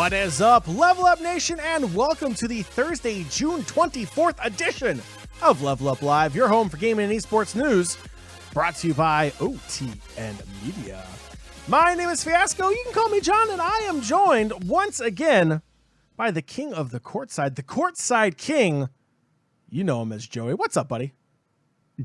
What is up, Level Up Nation, and welcome to the Thursday, June 24th edition of LvLUp Live, your home for gaming and esports news, brought to you by OTN Media. My name is Fiasco, you can call me Jon, and I am joined once again by the king of the courtside king. You know him as Joey. What's up, buddy?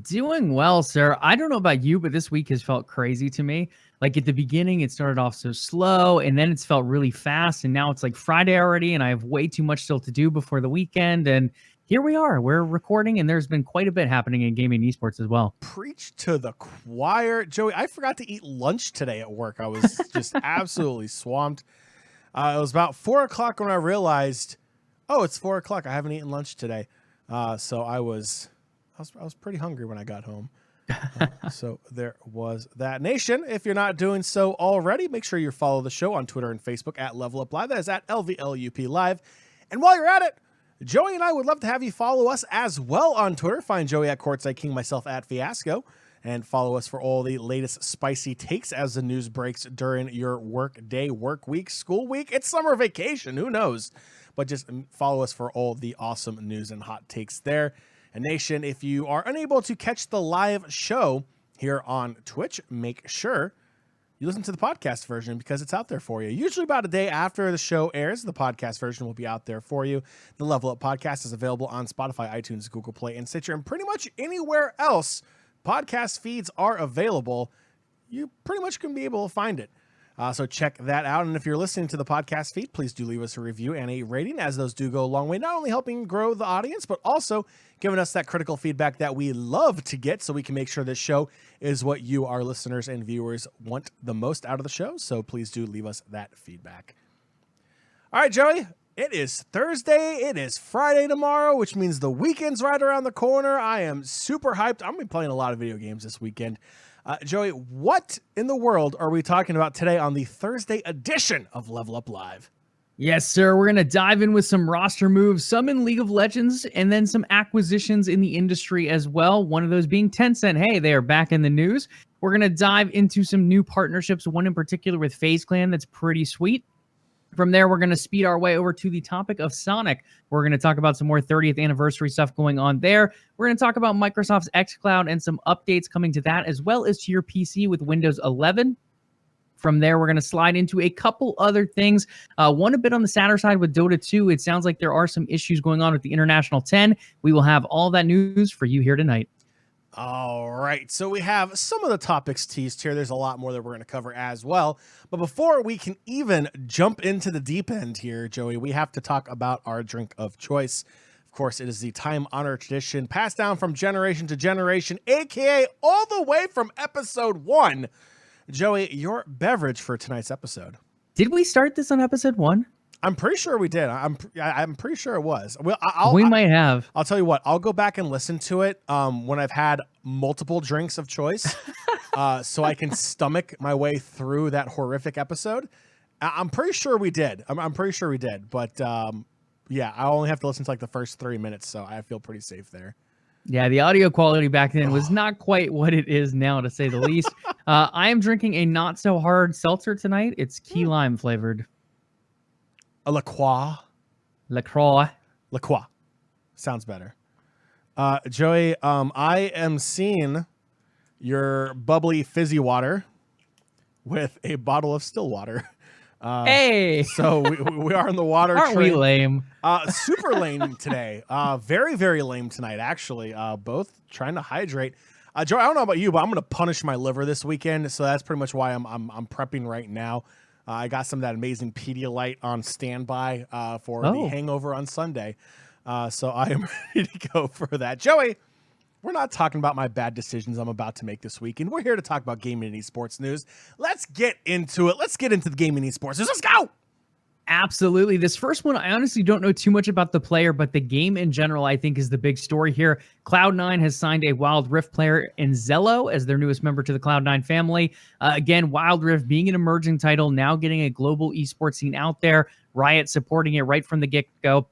Doing well, sir. I don't know about you, but this week has felt crazy to me. Like at the beginning, it started off so slow, and then it's felt really fast, and now it's like Friday already, and I have way too much still to do before the weekend, and here we are. We're recording, and there's been quite a bit happening in gaming and esports as well. Preach to the choir. Joey, I forgot to eat lunch today at work. I was just absolutely swamped. It was about 4 o'clock when I realized, oh, it's 4 o'clock. I haven't eaten lunch today. So I was pretty hungry when I got home. So there was that. Nation, if you're not doing so already, make sure you follow the show on Twitter and Facebook at LvLUp Live. That is at LvLUp Live. And while you're at it, Joey and I would love to have you follow us as well on Twitter. Find Joey at Courtside King, myself at Fiasco, and follow us for all the latest spicy takes as the news breaks during your work day, work week, school week. It's summer vacation. Who knows? But just follow us for all the awesome news and hot takes there. And Nation, if you are unable to catch the live show here on Twitch, make sure you listen to the podcast version because it's out there for you. Usually about a day after the show airs, the podcast version will be out there for you. The LvLUp Podcast is available on Spotify, iTunes, Google Play, and Stitcher, and pretty much anywhere else podcast feeds are available. You pretty much can be able to find it. So check that out. And if you're listening to the podcast feed, please do leave us a review and a rating, as those do go a long way, not only helping grow the audience, but also giving us that critical feedback that we love to get so we can make sure this show is what you, our listeners and viewers, want the most out of the show. So please do leave us that feedback. All right, Joey, it is Thursday. It is Friday tomorrow, which means the weekend's right around the corner. I am super hyped. I'm going to be playing a lot of video games this weekend. Joey, what in the world are we talking about today on the Thursday edition of LvLUp Live? Yes, sir. We're going to dive in with some roster moves, some in League of Legends, and then some acquisitions in the industry as well. One of those being Tencent. Hey, they are back in the news. We're going to dive into some new partnerships, one in particular with FaZe Clan that's pretty sweet. From there, we're going to speed our way over to the topic of Sonic. We're going to talk about some more 30th anniversary stuff going on there. We're going to talk about Microsoft's xCloud and some updates coming to that, as well as to your PC with Windows 11. From there, we're going to slide into a couple other things. One a bit on the sadder side with Dota 2. It sounds like there are some issues going on with the International 10. We will have all that news for you here tonight. All right, so we have some of the topics teased here. There's a lot more that we're going to cover as well. But before we can even jump into the deep end here, Joey, we have to talk about our drink of choice. Of course, it is the time-honored tradition passed down from generation to generation, a.k.a. all the way from episode 1. Joey, your beverage for tonight's episode. Did we start this on episode 1? I'm pretty sure we did. I'm pretty sure it was. Well, we might have. I'll tell you what. I'll go back and listen to it when I've had multiple drinks of choice, so I can stomach my way through that horrific episode. I'm pretty sure we did. I'm pretty sure we did. But yeah, I only have to listen to like the first 3 minutes, so I feel pretty safe there. Yeah, the audio quality back then was not quite what it is now, to say the least. I am drinking a not so hard seltzer tonight. It's key lime flavored. A LaCroix. LaCroix. Sounds better. Joey, I am seeing your bubbly fizzy water with a bottle of still water. Hey! So we are in the water Aren't train. We lame? Super lame today. Very, very lame tonight, actually. Both trying to hydrate. Joey, I don't know about you, but I'm going to punish my liver this weekend. So that's pretty much why I'm prepping right now. I got some of that amazing Pedialyte on standby for the hangover on Sunday. So I am ready to go for that. Joey, we're not talking about my bad decisions I'm about to make this weekend. We're here to talk about gaming and esports news. Let's get into it. Let's get into the gaming and esports news. Let's go! Absolutely. This first one, I honestly don't know too much about the player, but the game in general, I think, is the big story here. Cloud9 has signed a Wild Rift player in Zello as their newest member to the Cloud9 family. Again, Wild Rift being an emerging title, now getting a global esports scene out there. Riot supporting it right from the get-go.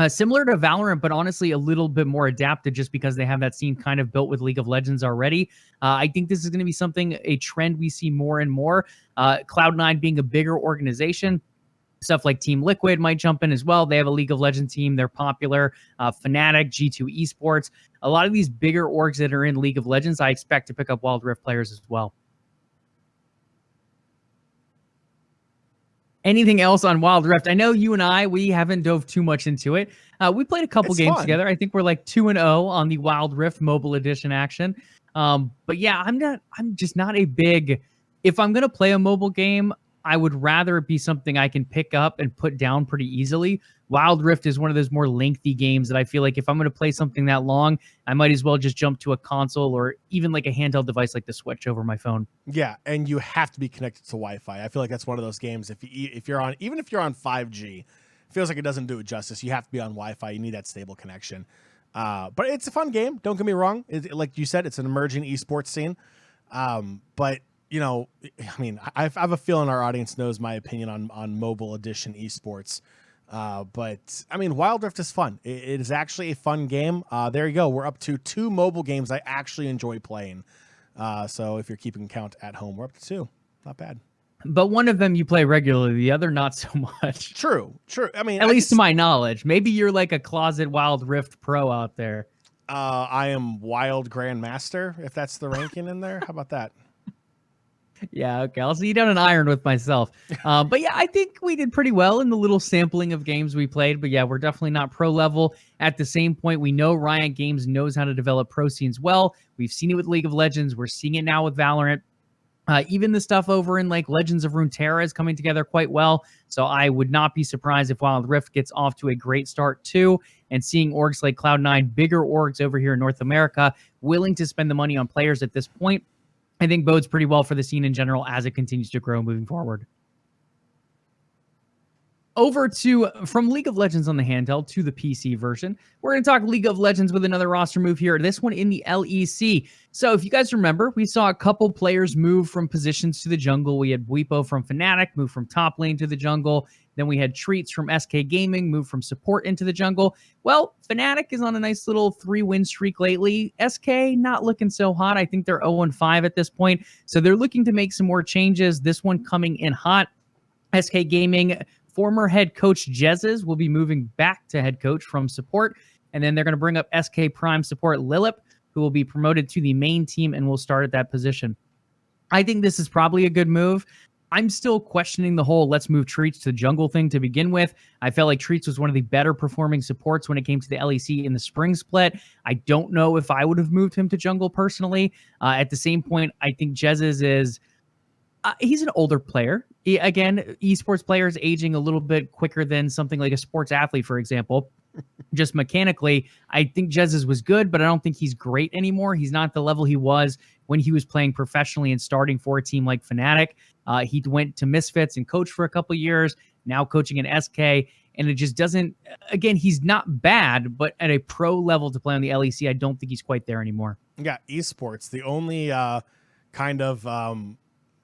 Similar to Valorant, but honestly a little bit more adapted just because they have that scene kind of built with League of Legends already. I think this is going to be something, a trend we see more and more. Cloud9 being a bigger organization, Stuff like Team Liquid might jump in as well. They have a League of Legends team. They're popular. Fnatic, G2 Esports. A lot of these bigger orgs that are in League of Legends, I expect to pick up Wild Rift players as well. Anything else on Wild Rift? I know you and we haven't dove too much into it. We played a couple games together. I think we're like 2-0 on the Wild Rift mobile edition action. But yeah, I'm just not a big, if I'm going to play a mobile game, I would rather it be something I can pick up and put down pretty easily. Wild Rift is one of those more lengthy games that I feel like if I'm going to play something that long, I might as well just jump to a console or even like a handheld device like the Switch over my phone. Yeah, and you have to be connected to Wi-Fi. I feel like that's one of those games. If you're on, even if you're on 5G, it feels like it doesn't do it justice. You have to be on Wi-Fi. You need that stable connection. But it's a fun game. Don't get me wrong. Like you said, it's an emerging esports scene. But you know, I mean, I have a feeling our audience knows my opinion on mobile edition esports. But I mean, Wild Rift is fun. It is actually a fun game. There you go. We're up to 2 mobile games I actually enjoy playing. So if you're keeping count at home, we're up to 2. Not bad. But one of them you play regularly, the other not so much. True. I mean, at least to my knowledge. Maybe you're like a closet Wild Rift pro out there. I am Wild Grandmaster, if that's the ranking in there. How about that? Yeah, okay. I'll see you down an iron with myself. But yeah, I think we did pretty well in the little sampling of games we played. But yeah, we're definitely not pro level. At the same point, we know Riot Games knows how to develop pro scenes well. We've seen it with League of Legends. We're seeing it now with Valorant. Even the stuff over in like Legends of Runeterra is coming together quite well. So I would not be surprised if Wild Rift gets off to a great start too. And seeing orgs like Cloud9, bigger orgs over here in North America, willing to spend the money on players at this point, I think bodes pretty well for the scene in general as it continues to grow moving forward. Over to from League of Legends on the handheld to the PC version. We're going to talk League of Legends with another roster move here. This one in the LEC. So if you guys remember, we saw a couple players move from positions to the jungle. We had Bwipo from Fnatic move from top lane to the jungle. Then we had Treats from SK Gaming move from support into the jungle. Well, Fnatic is on a nice little 3-win streak lately. SK not looking so hot. I think they're 0-5 at this point. So they're looking to make some more changes. This one coming in hot. SK Gaming former head coach Jez's will be moving back to head coach from support. And then they're going to bring up SK Prime support LvLUp, who will be promoted to the main team and will start at that position. I think this is probably a good move. I'm still questioning the whole let's move Treats to jungle thing to begin with. I felt like Treats was one of the better performing supports when it came to the LEC in the spring split. I don't know if I would have moved him to jungle personally. At the same point, I think Jez's is... he's an older player. Again, esports players aging a little bit quicker than something like a sports athlete, for example. Just mechanically, I think Jez's was good, but I don't think he's great anymore. He's not the level he was when he was playing professionally and starting for a team like Fnatic. He went to Misfits and coached for a couple years, now coaching in SK, and it just doesn't... Again, he's not bad, but at a pro level to play on the LEC, I don't think he's quite there anymore. Yeah, esports, the only kind of...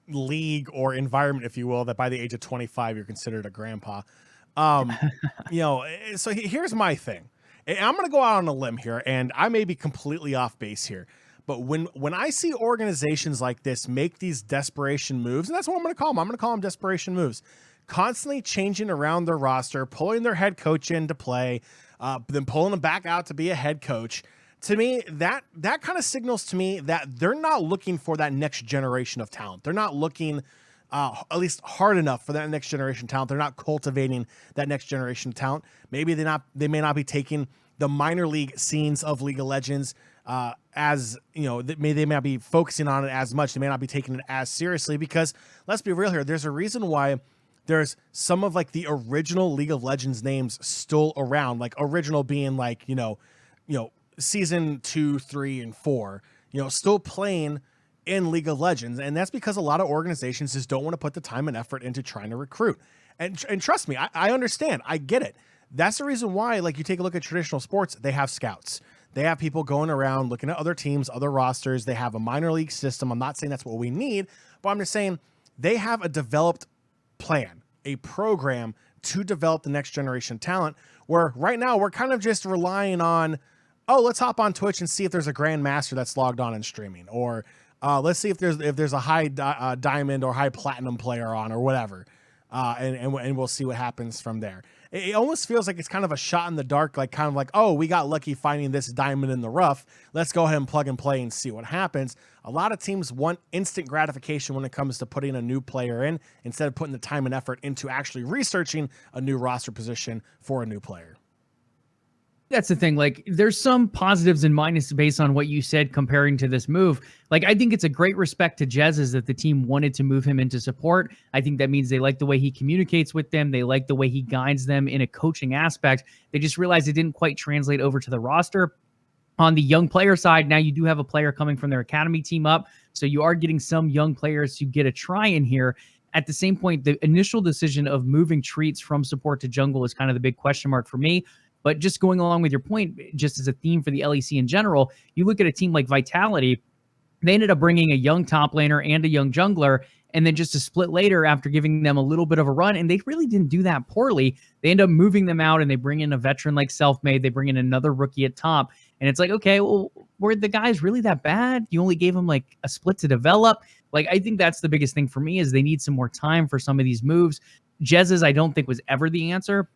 league or environment, if you will, that by the age of 25 you're considered a grandpa. You know, so here's my thing. I'm going to go out on a limb here, and I may be completely off base here, but when I see organizations like this make these desperation moves, and that's what I'm going to call them. I'm going to call them desperation moves, constantly changing around their roster, pulling their head coach into play, then pulling them back out to be a head coach. To me, that kind of signals to me that they're not looking for that next generation of talent. They're not looking at least hard enough for that next generation talent. They're not cultivating that next generation of talent. Maybe they may not be taking the minor league scenes of League of Legends as, you know, they may not be focusing on it as much. They may not be taking it as seriously because, let's be real here, there's a reason why there's some of like the original League of Legends names still around, like original being like, you know, season 2, 3, and 4, you know, still playing in League of Legends. And that's because a lot of organizations just don't want to put the time and effort into trying to recruit. And trust me, I understand. I get it. That's the reason why, like, you take a look at traditional sports, they have scouts. They have people going around looking at other teams, other rosters. They have a minor league system. I'm not saying that's what we need, but I'm just saying they have a developed plan, a program to develop the next generation talent, where right now we're kind of just relying on, oh, let's hop on Twitch and see if there's a grandmaster that's logged on and streaming, or let's see if there's a high diamond or high platinum player on, or whatever. and we'll see what happens from there. It almost feels like it's kind of a shot in the dark, like kind of like, oh, we got lucky finding this diamond in the rough. Let's go ahead and plug and play and see what happens. A lot of teams want instant gratification when it comes to putting a new player in, instead of putting the time and effort into actually researching a new roster position for a new player. That's the thing. Like, there's some positives and minuses based on what you said comparing to this move. Like, I think it's a great respect to Jez's that the team wanted to move him into support. I think that means they like the way he communicates with them. They like the way he guides them in a coaching aspect. They just realized it didn't quite translate over to the roster. On the young player side, now you do have a player coming from their academy team up. So you are getting some young players to get a try in here. At the same point, the initial decision of moving Treats from support to jungle is kind of the big question mark for me. But just going along with your point, just as a theme for the LEC in general, you look at a team like Vitality, they ended up bringing a young top laner and a young jungler, and then just a split later after giving them a little bit of a run, and they really didn't do that poorly. They end up moving them out, and they bring in a veteran like Selfmade. They bring in another rookie at top, and it's like, okay, well, were the guys really that bad? You only gave them like a split to develop? Like, I think that's the biggest thing for me is they need some more time for some of these moves. Jez's, I don't think, was ever the answer.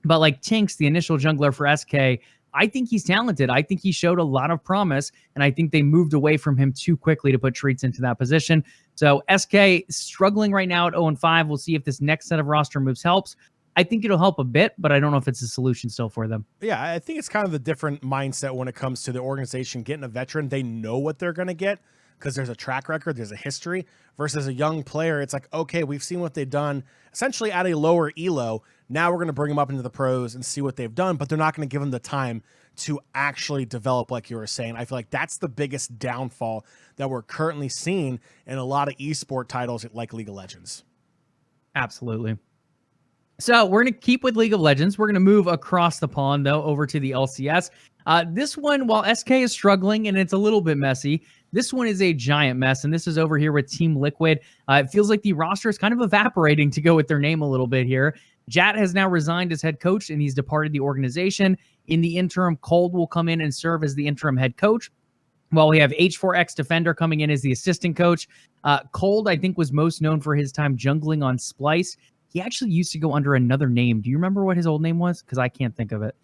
But like Tinks, the initial jungler for SK, I think he's talented. I think he showed a lot of promise, and I think they moved away from him too quickly to put Treats into that position. So SK struggling right now at 0-5. We'll see if this next set of roster moves helps. I think it'll help a bit, but I don't know if it's a solution still for them. Yeah, I think it's kind of the different mindset when it comes to the organization getting a veteran. They know what they're going to get because there's a track record, there's a history, versus a young player. It's like, okay, we've seen what they've done essentially at a lower elo. Now we're going to bring them up into the pros and see what they've done, but they're not going to give them the time to actually develop, like you were saying. I feel like that's the biggest downfall that we're currently seeing in a lot of esport titles like League of Legends. Absolutely. So we're going to keep with League of Legends. We're going to move across the pond, though, over to the LCS. This one, while SK is struggling and it's a little bit messy, this one is a giant mess, and this is over here with Team Liquid. It feels like the roster is kind of evaporating, to go with their name a little bit here. Jat has now resigned as head coach, and he's departed the organization. In the interim, Cold will come in and serve as the interim head coach, while we have H4X Defender coming in as the assistant coach. Cold, I think, was most known for his time jungling on Splice. He actually used to go under another name. Do you remember what his old name was? Because I can't think of it.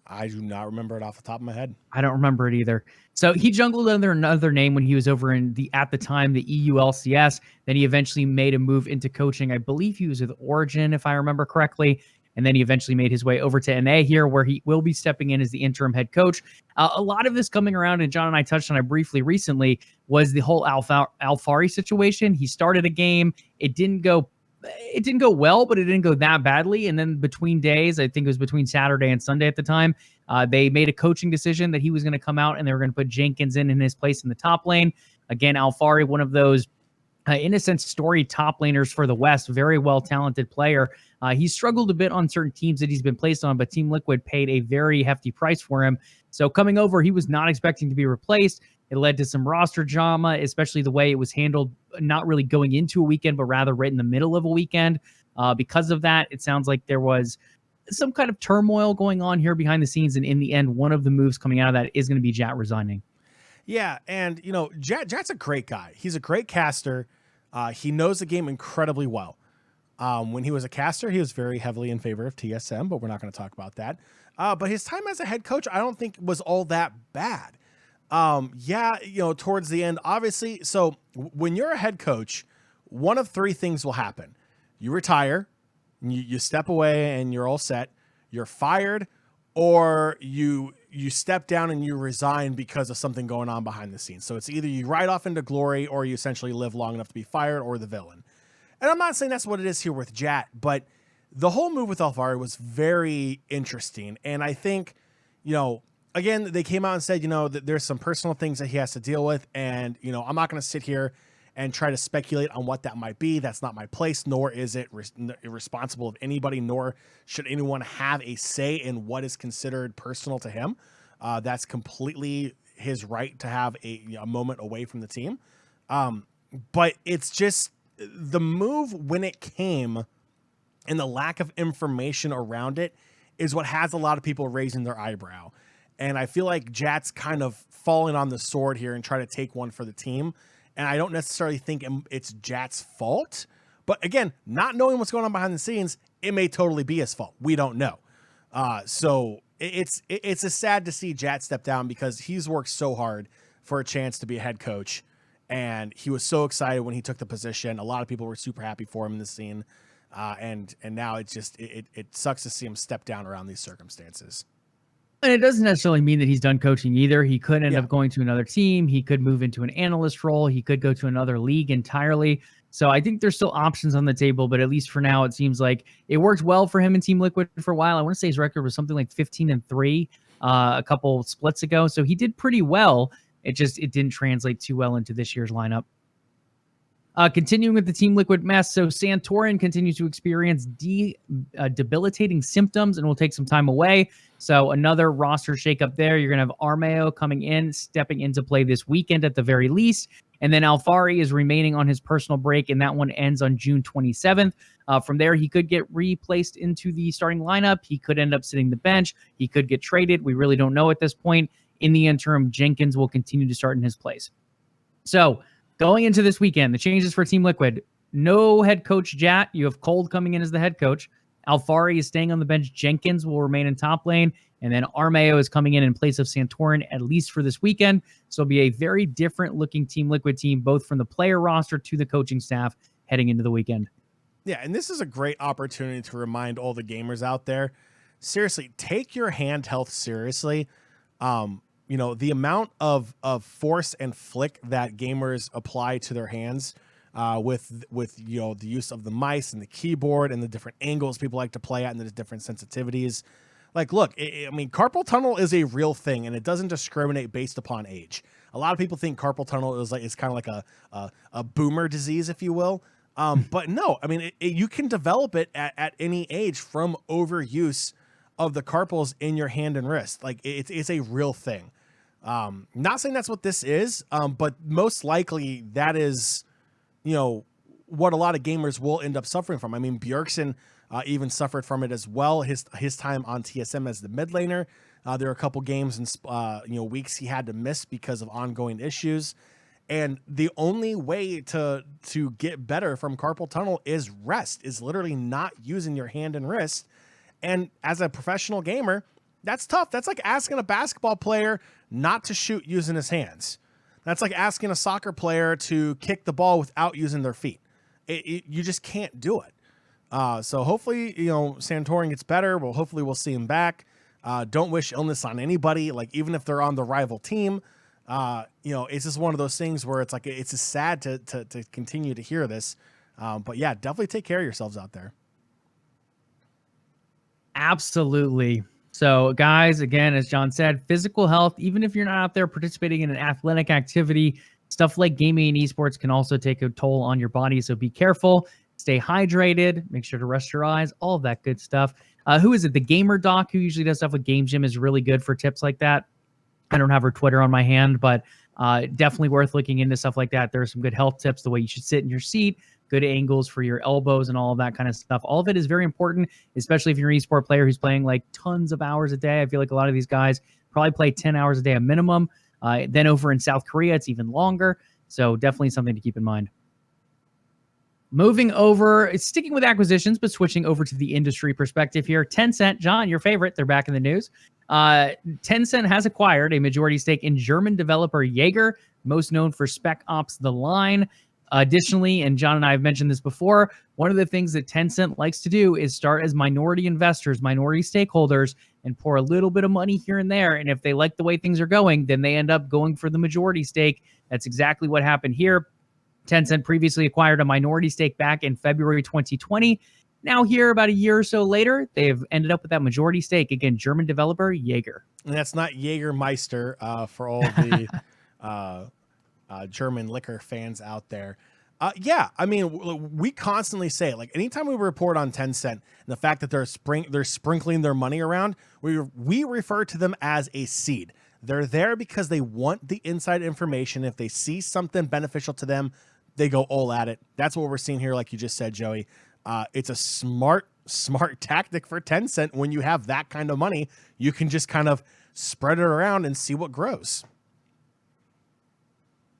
I do not remember it off the top of my head. I don't remember it either. So he jungled under another name when he was over in at the time, the EU LCS. Then he eventually made a move into coaching. I believe he was with Origin, if I remember correctly. And then he eventually made his way over to NA here, where he will be stepping in as the interim head coach. A lot of this coming around, and John and I touched on it briefly recently, was the whole Alfari situation. He started a game. It didn't go well, but it didn't go that badly. And then between days, I think it was between Saturday and Sunday at the time, they made a coaching decision that he was going to come out and they were going to put Jenkins in his place in the top lane. Again, Alfari, one of those, in a sense, storied top laners for the West, very well-talented player. He's struggled a bit on certain teams that he's been placed on, but Team Liquid paid a very hefty price for him. So coming over, he was not expecting to be replaced. It led to some roster drama, especially the way it was handled, not really going into a weekend, but rather right in the middle of a weekend. Because of that, it sounds like there was some kind of turmoil going on here behind the scenes. And in the end, one of the moves coming out of that is going to be Jat resigning. Yeah, and, you know, Jat's a great guy. He's a great caster. He knows the game incredibly well. When he was a caster, he was very heavily in favor of TSM, but we're not going to talk about that. But his time as a head coach, I don't think was all that bad. Yeah, you know, towards the end, obviously. So when you're a head coach, one of three things will happen. You retire, you step away and you're all set. You're fired, or you step down and you resign because of something going on behind the scenes. So it's either you ride off into glory or you essentially live long enough to be fired, or the villain. And I'm not saying that's what it is here with Jat, but the whole move with Alfari was very interesting. And I think, you know, again, they came out and said, you know, that there's some personal things that he has to deal with. And, you know, I'm not going to sit here and try to speculate on what that might be. That's not my place, nor is it irresponsible of anybody, nor should anyone have a say in what is considered personal to him. That's completely his right to have a moment away from the team. But it's just the move when it came and the lack of information around it is what has a lot of people raising their eyebrow. And I feel like Jat's kind of falling on the sword here and trying to take one for the team. And I don't necessarily think it's Jat's fault, But again, not knowing what's going on behind the scenes, it may totally be his fault. We don't know. So it's a sad to see Jat step down because he's worked so hard for a chance to be a head coach. And he was so excited when he took the position. A lot of people were super happy for him in the scene. And now it sucks to see him step down around these circumstances. And it doesn't necessarily mean that he's done coaching either. He could end up going to another team. He could move into an analyst role. He could go to another league entirely. So I think there's still options on the table, but at least for now, it seems like it worked well for him in Team Liquid for a while. I want to say his record was something like 15-3 a couple splits ago. So he did pretty well. It didn't translate too well into this year's lineup. Continuing with the Team Liquid mess, so Santorin continues to experience debilitating symptoms and will take some time away. So another roster shakeup there. You're going to have Armeo coming in, stepping into play this weekend at the very least. And then Alfari is remaining on his personal break, and that one ends on June 27th. From there, he could get replaced into the starting lineup. He could end up sitting the bench. He could get traded. We really don't know at this point. In the interim, Jenkins will continue to start in his place. So going into this weekend, the changes for Team Liquid: no head coach Jat. You have Cold coming in as the head coach. Alfari is staying on the bench. Jenkins will remain in top lane. And then Armeo is coming in place of Santorin, at least for this weekend. So it'll be a very different looking Team Liquid team, both from the player roster to the coaching staff heading into the weekend. Yeah, and this is a great opportunity to remind all the gamers out there, seriously, take your hand health seriously. The amount of force and flick that gamers apply to their hands with the use of the mice and the keyboard and the different angles people like to play at and the different sensitivities. Like, look, carpal tunnel is a real thing, and it doesn't discriminate based upon age. A lot of people think carpal tunnel is kind of like a boomer disease, if you will. But no, you can develop it at any age from overuse of the carpals in your hand and wrist. Like, it's a real thing. Not saying that's what this is, but most likely that is, what a lot of gamers will end up suffering from. Bjergsen even suffered from it as well. His time on TSM as the mid laner, there were a couple games and weeks he had to miss because of ongoing issues. And the only way to get better from carpal tunnel is rest, is literally not using your hand and wrist. And as a professional gamer, that's tough. That's like asking a basketball player not to shoot using his hands. That's like asking a soccer player to kick the ball without using their feet. You just can't do it. So hopefully, Santorin gets better. Hopefully we'll see him back. Don't wish illness on anybody. Like, even if they're on the rival team, it's just one of those things where it's like, it's just sad to continue to hear this. But yeah, definitely take care of yourselves out there. Absolutely. So guys, again, as John said, physical health, even if you're not out there participating in an athletic activity, stuff like gaming and esports can also take a toll on your body. So be careful, stay hydrated, make sure to rest your eyes, all of that good stuff. Who is it? The Gamer Doc, who usually does stuff with Game Gym, is really good for tips like that. I don't have her Twitter on my hand, but definitely worth looking into stuff like that. There are some good health tips, the way you should sit in your seat, good angles for your elbows and all of that kind of stuff. All of it is very important, especially if you're an esport player who's playing like tons of hours a day. I feel like a lot of these guys probably play 10 hours a day a minimum. Then over in South Korea, it's even longer. So definitely something to keep in mind. Moving over, it's sticking with acquisitions, but switching over to the industry perspective here. Tencent, John, your favorite, they're back in the news. Tencent has acquired a majority stake in German developer Jaeger, most known for Spec Ops: The Line. Additionally, and John and I have mentioned this before, one of the things that Tencent likes to do is start as minority investors, minority stakeholders, and pour a little bit of money here and there. And if they like the way things are going, then they end up going for the majority stake. That's exactly what happened here. Tencent previously acquired a minority stake back in February 2020. Now here, about a year or so later, they've ended up with that majority stake. Again, German developer Jaeger. And that's not Jägermeister for all the German liquor fans out there. We constantly say it. Like, anytime we report on Tencent and the fact that they're sprinkling their money around, we refer to them as a seed. They're there because they want the inside information. If they see something beneficial to them, they go all at it. That's what we're seeing here, like you just said, Joey. It's a smart tactic for Tencent. When you have that kind of money, you can just kind of spread it around and see what grows.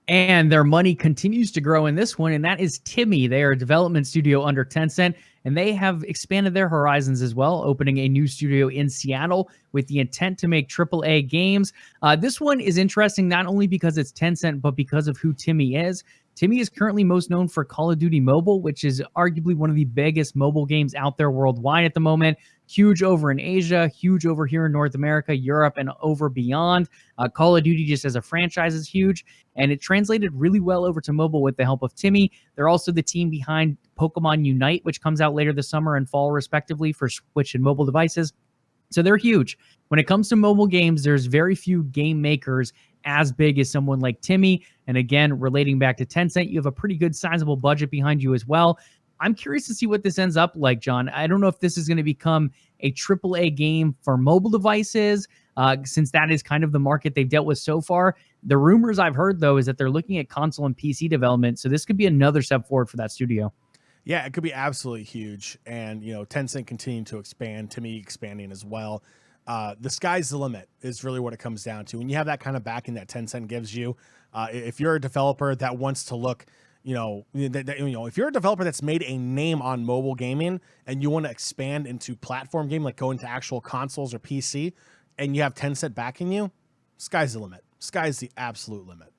And their money continues to grow in this one, and that is Timmy. They are a development studio under Tencent, and they have expanded their horizons as well, opening a new studio in Seattle with the intent to make AAA games. This one is interesting not only because it's Tencent, but because of who Timmy is. Timmy is currently most known for Call of Duty Mobile, which is arguably one of the biggest mobile games out there worldwide at the moment. Huge over in Asia, huge over here in North America, Europe, and over beyond. Call of Duty just as a franchise is huge, and it translated really well over to mobile with the help of Timmy. They're also the team behind Pokemon Unite, which comes out later this summer and fall, respectively, for Switch and mobile devices. So they're huge. When it comes to mobile games, there's very few game makers as big as someone like Timmy. And again, relating back to Tencent, you have a pretty good sizable budget behind you as well. I'm curious to see what this ends up like, John. I don't know if this is going to become a AAA game for mobile devices, since that is kind of the market they've dealt with so far. The rumors I've heard, though, is that they're looking at console and PC development. So this could be another step forward for that studio. Yeah, it could be absolutely huge. And, Tencent continuing to expand, Timmy expanding as well. The sky's the limit is really what it comes down to. When you have that kind of backing that Tencent gives you, if you're a developer that wants to look, if you're a developer that's made a name on mobile gaming and you want to expand into platform game, like go into actual consoles or PC, and you have Tencent backing you, sky's the limit. Sky's the absolute limit.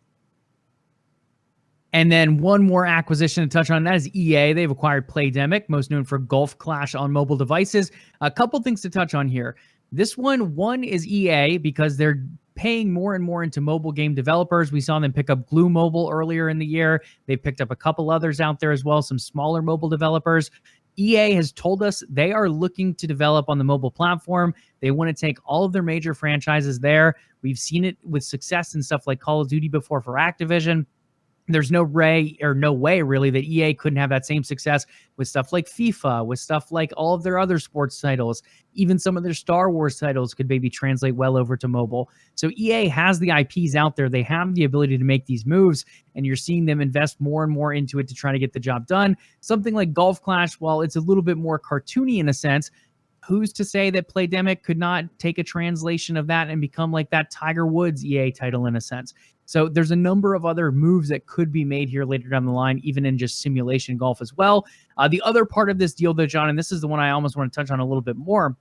And then one more acquisition to touch on, that is EA. They've acquired Playdemic, most known for Golf Clash on mobile devices. A couple things to touch on here. This one is EA because they're paying more and more into mobile game developers. We saw them pick up Glue Mobile earlier in the year. They picked up a couple others out there as well, some smaller mobile developers. EA has told us they are looking to develop on the mobile platform. They want to take all of their major franchises there. We've seen it with success in stuff like Call of Duty before for Activision. There's no way really that EA couldn't have that same success with stuff like FIFA, with stuff like all of their other sports titles. Even some of their Star Wars titles could maybe translate well over to mobile. So EA has the IPs out there. They have the ability to make these moves, and you're seeing them invest more and more into it to try to get the job done. Something like Golf Clash, while it's a little bit more cartoony in a sense, who's to say that Playdemic could not take a translation of that and become like that Tiger Woods EA title in a sense? So there's a number of other moves that could be made here later down the line, even in just simulation golf as well. The other part of this deal, though, John, and this is the one I almost want to touch on a little bit more,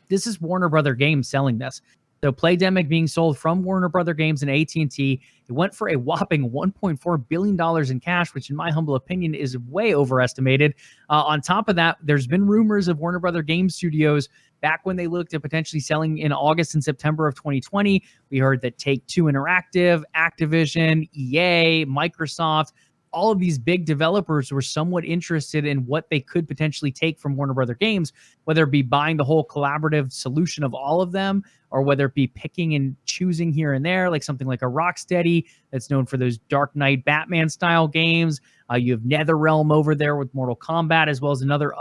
this is Warner Brother Games selling this. So Playdemic being sold from Warner Brother Games and AT&T, it went for a whopping $1.4 billion in cash, which in my humble opinion is way overestimated. On top of that, there's been rumors of Warner Brother Games Studios back when they looked at potentially selling in August and September of 2020. We heard that Take-Two Interactive, Activision, EA, Microsoft, all of these big developers were somewhat interested in what they could potentially take from Warner Brother Games, whether it be buying the whole collaborative solution of all of them, or whether it be picking and choosing here and there, like something like a Rocksteady that's known for those Dark Knight Batman style games. You have NetherRealm over there with Mortal Kombat, as well as another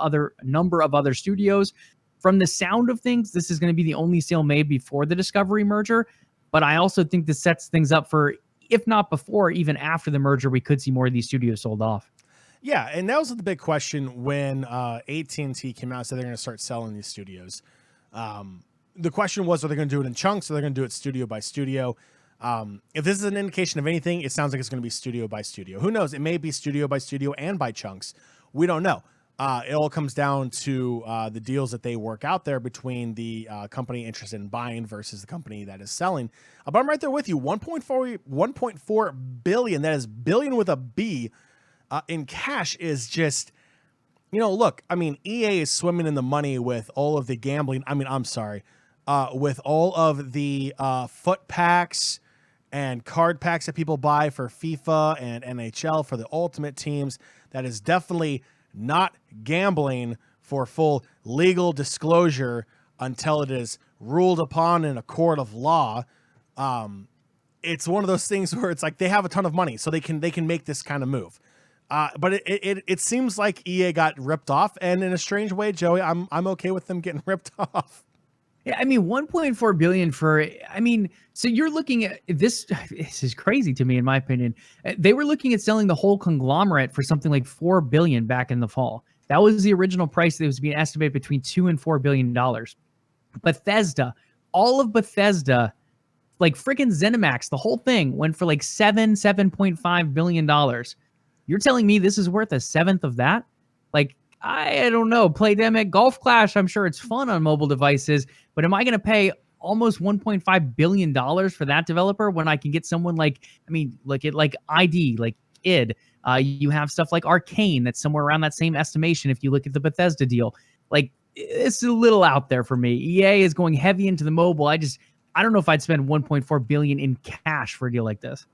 number of other studios. From the sound of things, this is going to be the only sale made before the Discovery merger, but I also think this sets things up for, if not before, even after the merger, we could see more of these studios sold off. Yeah, and that was the big question when AT&T came out and said they're going to start selling these studios. The question was, are they going to do it in chunks, or are they going to do it studio by studio? If this is an indication of anything, it sounds like it's going to be studio by studio. Who knows? It may be studio by studio and by chunks. We don't know. It all comes down to the deals that they work out there between the company interested in buying versus the company that is selling. But I'm right there with you. 1.4 billion, that is billion with a B, in cash is just, look, I mean, EA is swimming in the money with all of the gambling. I mean, I'm sorry, with all of the foot packs and card packs that people buy for FIFA and NHL for the ultimate teams. That is definitely not gambling for full legal disclosure until it is ruled upon in a court of law. It's one of those things where it's like they have a ton of money, so they can make this kind of move. But it seems like EA got ripped off, and in a strange way, Joey, I'm okay with them getting ripped off. Yeah, I mean, 1.4 billion for, so you're looking at this. This is crazy to me, in my opinion. They were looking at selling the whole conglomerate for something like 4 billion back in the fall. That was the original price that was being estimated between $2 and $4 billion. Bethesda, all of Bethesda Like freaking ZeniMax, the whole thing went for like $7.5 billion. You're telling me this is worth a seventh of that? Like, I don't know. Playdemic, Golf Clash, I'm sure it's fun on mobile devices, but am I going to pay almost $1.5 billion for that developer when I can get someone like, I mean, look at like ID, like id. You have stuff like Arcane that's somewhere around that same estimation if you look at the Bethesda deal. Like, it's a little out there for me. EA is going heavy into the mobile. I don't know if I'd spend 1.4 billion in cash for a deal like this.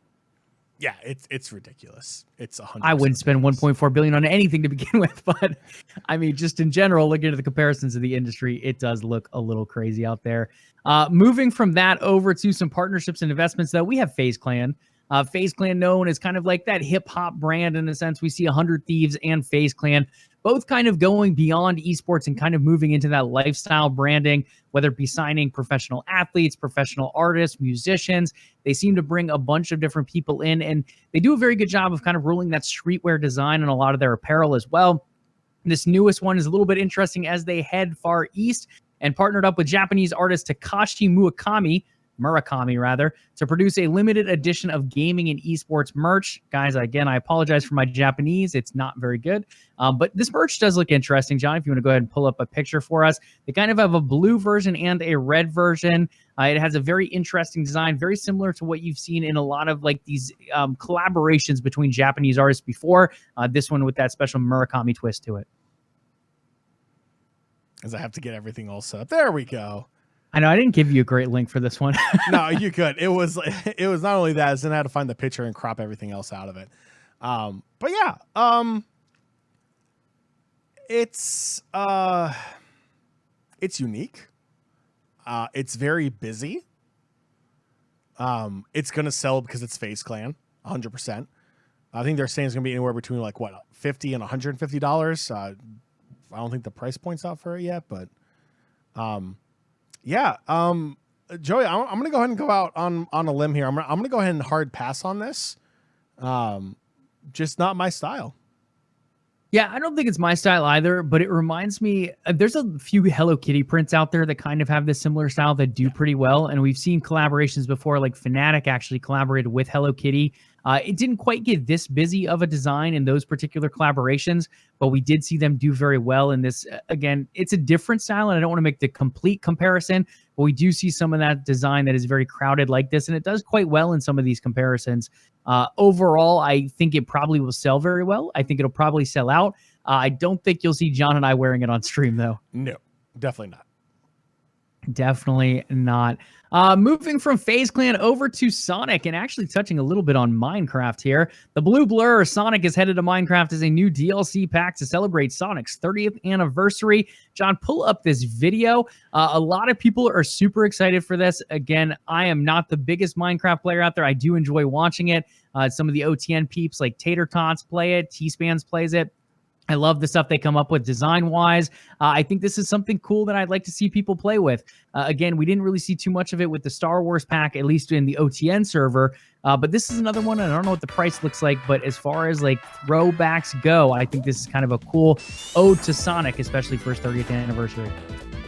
Yeah, it's ridiculous. It's 100%. I wouldn't spend 1.4 billion on anything to begin with, but I mean, just in general, looking at the comparisons of the industry, it does look a little crazy out there. Moving from that over to some partnerships and investments, though, we have FaZe Clan. FaZe Clan known as kind of like that hip hop brand in a sense. We see 100 Thieves and FaZe Clan both kind of going beyond esports and kind of moving into that lifestyle branding, whether it be signing professional athletes, professional artists, musicians. They seem to bring a bunch of different people in, and they do a very good job of kind of ruling that streetwear design on a lot of their apparel as well. This newest one is a little bit interesting as they head far east and partnered up with Japanese artist Takashi Murakami, to produce a limited edition of gaming and esports merch. Guys, again, I apologize for my Japanese. It's not very good. But this merch does look interesting. John, if you want to go ahead and pull up a picture for us. They kind of have a blue version and a red version. It has a very interesting design, very similar to what you've seen in a lot of like these collaborations between Japanese artists before. This one with that special Murakami twist to it. As I have to get everything all set up. There we go. I know I didn't give you a great link for this one. No, you could. It was not only that, it's then I had to find the picture and crop everything else out of it. But yeah, it's unique. It's very busy. It's gonna sell because it's FaZe Clan, 100%. I think they're saying it's gonna be anywhere between like what, $50 and $150. I don't think the price point's out for it yet, but yeah. Joey, I'm going to go ahead and go out on a limb here. I'm going to go ahead and hard pass on this. Just not my style. Yeah, I don't think it's my style either, but it reminds me, there's a few Hello Kitty prints out there that kind of have this similar style that do pretty well. And we've seen collaborations before, like Fnatic actually collaborated with Hello Kitty. It didn't quite get this busy of a design in those particular collaborations, but we did see them do very well in this. Again, it's a different style, and I don't want to make the complete comparison, but we do see some of that design that is very crowded like this, and it does quite well in some of these comparisons. Overall, I think it probably will sell very well. I think it'll probably sell out. I don't think you'll see John and I wearing it on stream, though. No, definitely not. Definitely not. Moving from FaZe Clan over to Sonic and actually touching a little bit on Minecraft here. The Blue Blur Sonic is headed to Minecraft as a new DLC pack to celebrate Sonic's 30th anniversary. John, pull up this video. A lot of people are super excited for this. Again, I am not the biggest Minecraft player out there. I do enjoy watching it. Some of the OTN peeps like Tater Tots play it. T-Spans plays it. I love the stuff they come up with design-wise. I think this is something cool that I'd like to see people play with. Again, we didn't really see too much of it with the Star Wars pack, at least in the OTN server. But this is another one. I don't know what the price looks like, but as far as like throwbacks go, I think this is kind of a cool ode to Sonic, especially for his 30th anniversary.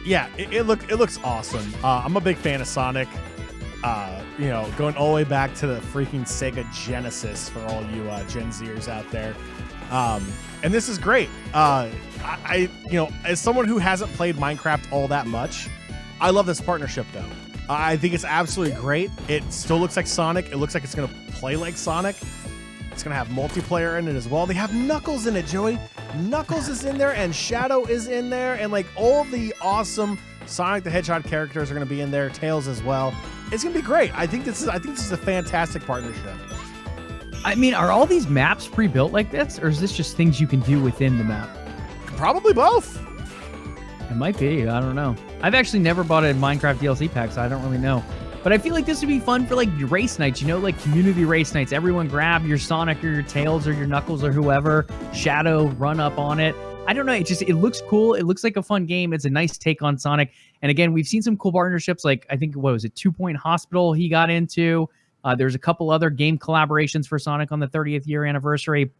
Yeah, it looks awesome. I'm a big fan of Sonic. You know, going all the way back to the freaking Sega Genesis for all you Gen Zers out there. And this is great. I you know, as someone who hasn't played Minecraft all that much, I love this partnership though. I think it's absolutely great. It still looks like Sonic. It looks like it's going to play like Sonic. It's going to have multiplayer in it as well. They have Knuckles in it, Joey. Knuckles is in there and Shadow is in there, and like all the awesome Sonic the Hedgehog characters are going to be in there, Tails as well. It's going to be great. I think this is a fantastic partnership. I mean, are all these maps pre-built like this, or is this just things you can do within the map? Probably both. It might be. I don't know. I've actually never bought a Minecraft DLC pack, so I don't really know. But I feel like this would be fun for like race nights, you know, like community race nights. Everyone grab your Sonic or your Tails or your Knuckles or whoever, Shadow, run up on it. I don't know. It looks cool. It looks like a fun game. It's a nice take on Sonic. And again, we've seen some cool partnerships. Like I think, what was it? 2 Point Hospital he got into. There's a couple other game collaborations for Sonic on the 30th year anniversary.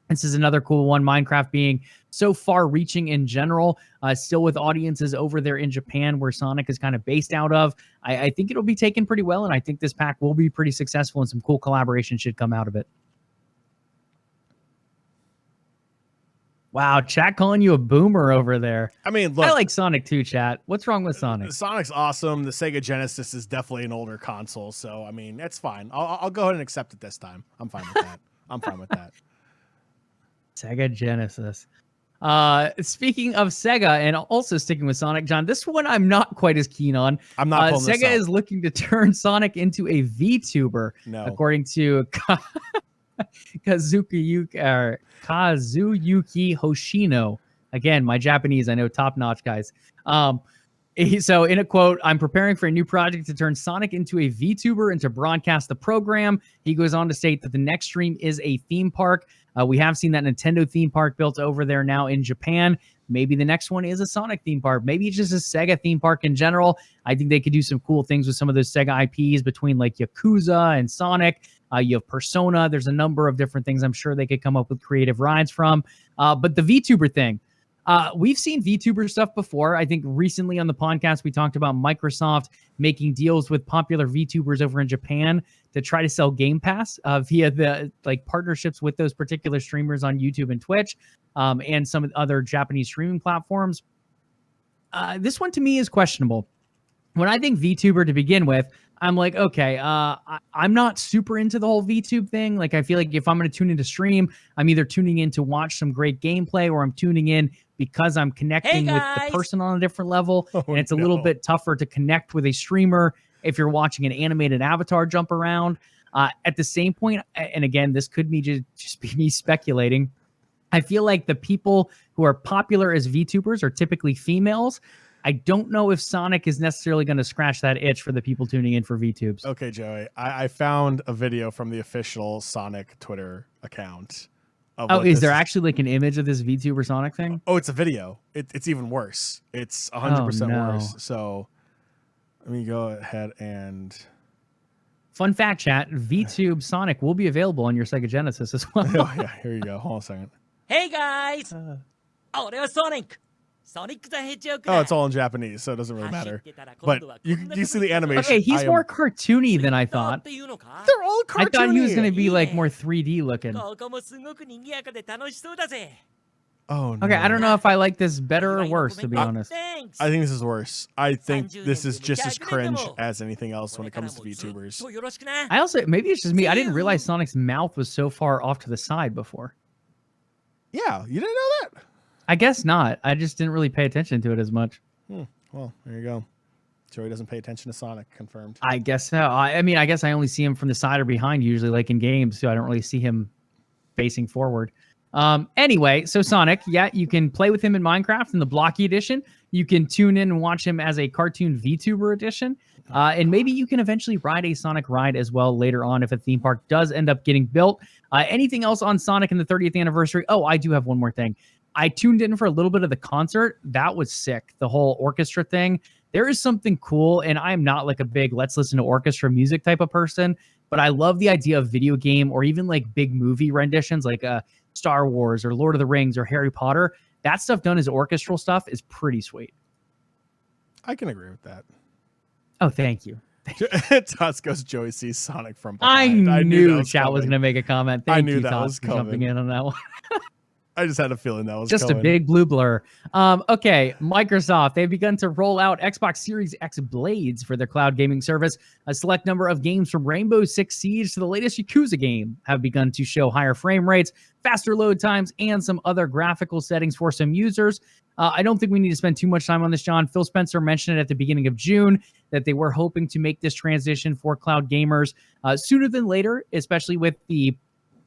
This is another cool one. Minecraft being so far-reaching in general, still with audiences over there in Japan, where Sonic is kind of based out of. I think it'll be taken pretty well, and I think this pack will be pretty successful, and some cool collaboration should come out of it. Wow, chat calling you a boomer over there. I mean, look, I like Sonic too, chat. What's wrong with Sonic? Sonic's awesome. The Sega Genesis is definitely an older console, so I mean, it's fine. I'll go ahead and accept it this time. I'm fine with that. I'm fine with that. Sega Genesis. Speaking of Sega and also sticking with Sonic, John, this one I'm not quite as keen on. I'm not pulling this Sega up. is looking to turn Sonic into a VTuber, No. according to Kazuyuki Hoshino. Again, my Japanese, I know, top-notch, guys. So in a quote, I'm preparing for a new project to turn Sonic into a VTuber and to broadcast the program. He goes on to state that the next stream is a theme park. We have seen that Nintendo theme park built over there now in Japan. Maybe the next one is a Sonic theme park. Maybe it's just a Sega theme park in general. I think they could do some cool things with some of those Sega IPs between like Yakuza and Sonic. You have Persona. There's a number of different things I'm sure they could come up with creative rides from. But the VTuber thing, we've seen VTuber stuff before. I think recently on the podcast, we talked about Microsoft making deals with popular VTubers over in Japan to try to sell Game Pass via the like partnerships with those particular streamers on YouTube and Twitch, and some other Japanese streaming platforms. This one to me is questionable. When I think VTuber to begin with, I'm like, okay, I'm not super into the whole VTube thing. Like, I feel like if I'm going to tune into stream, I'm either tuning in to watch some great gameplay or I'm tuning in because I'm connecting with the person on a different level. And it's a little bit tougher to connect with a streamer if you're watching an animated avatar jump around. At the same point, and again, this could be just be me speculating, I feel like the people who are popular as VTubers are typically females. I don't know if Sonic is necessarily going to scratch that itch for the people tuning in for VTubes. Okay, Joey, I found a video from the official Sonic Twitter account. Oh, is there actually like an image of this VTuber Sonic thing? Oh, it's a video. It's even worse. It's 100% worse. So let me go ahead and... Fun fact, chat, VTube Sonic will be available on your Sega Genesis as well. Oh, yeah, here you go. Hold on a second. Hey guys! Oh, there was Sonic! Sonic the Hedgehog. Oh, it's all in Japanese, so it doesn't really matter. But you see the animation. Okay, he's more cartoony than I thought. They're all cartoony. I thought he was going to be like more 3D looking. Oh, no. Okay, I don't know if I like this better or worse, to be honest. I think this is worse. I think this is just as cringe as anything else when it comes to VTubers. I also, maybe it's just me, I didn't realize Sonic's mouth was so far off to the side before. Yeah, you didn't know that? I guess not. I just didn't really pay attention to it as much. Well, there you go. Joey doesn't pay attention to Sonic, confirmed. I guess so. I mean, I guess I only see him from the side or behind usually, like in games, so I don't really see him facing forward. Anyway, so Sonic, yeah, you can play with him in Minecraft in the Blocky edition. You can tune in and watch him as a cartoon VTuber edition. And maybe you can eventually ride a Sonic ride as well later on if a theme park does end up getting built. Anything else on Sonic in the 30th anniversary? Oh, I do have one more thing. I tuned in for a little bit of the concert. That was sick. The whole orchestra thing. There is something cool, and I'm not like a big let's listen to orchestra music type of person, but I love the idea of video game or even like big movie renditions like Star Wars or Lord of the Rings or Harry Potter. That stuff done as orchestral stuff is pretty sweet. I can agree with that. Oh, thank you. Tusk goes, Joey sees Sonic from behind. I knew chat was going to make a comment. Thank I knew you, that Tusk, was for jumping in on that one. I just had a feeling that was just coming. a big blue blur. Okay, Microsoft, they've begun to roll out Xbox Series X Blades for their cloud gaming service. A select number of games from Rainbow Six Siege to the latest Yakuza game have begun to show higher frame rates, faster load times, and some other graphical settings for some users. I don't think we need to spend too much time on this, John. Phil Spencer mentioned it at the beginning of June that they were hoping to make this transition for cloud gamers sooner than later, especially with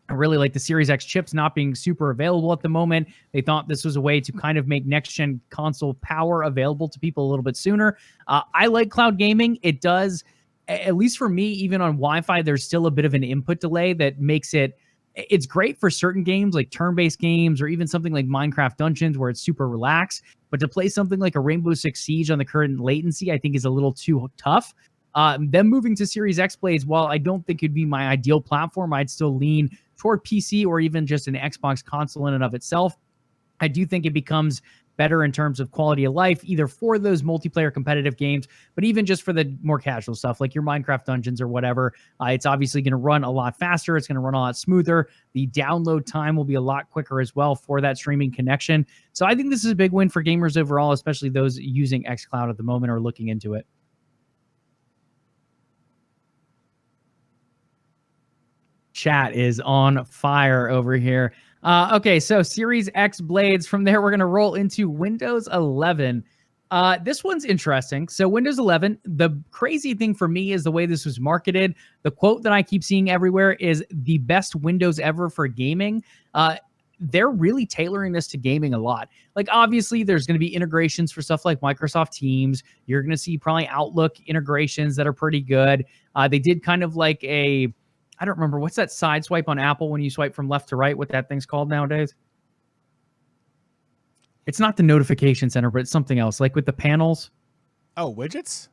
really like the Series X chips not being super available at the moment. They thought this was a way to kind of make next-gen console power available to people a little bit sooner. I like cloud gaming. It does, at least for me, even on Wi-Fi, there's still a bit of an input delay that makes it's great for certain games like turn-based games or even something like Minecraft Dungeons where it's super relaxed. But to play something like a Rainbow Six Siege on the current latency, I think is a little too tough. Them moving to Series X Blades, while I don't think it'd be my ideal platform, I'd still lean toward PC or even just an Xbox console in and of itself, I do think it becomes better in terms of quality of life, either for those multiplayer competitive games, but even just for the more casual stuff like your Minecraft dungeons or whatever. It's obviously going to run a lot faster. It's going to run a lot smoother. The download time will be a lot quicker as well for that streaming connection. So I think this is a big win for gamers overall, especially those using xCloud at the moment or looking into it. Chat is on fire over here. Okay, so Series X blades. From there, we're going to roll into Windows 11. This one's interesting. So Windows 11, the crazy thing for me is the way this was marketed. The quote that I keep seeing everywhere is the best Windows ever for gaming. They're really tailoring this to gaming a lot. Like, obviously, there's going to be integrations for stuff like Microsoft Teams. You're going to see probably Outlook integrations that are pretty good. They did kind of like I don't remember, what's that side swipe on Apple when you swipe from left to right, what that thing's called nowadays? It's not the notification center, but it's something else, like with the panels. Oh, widgets?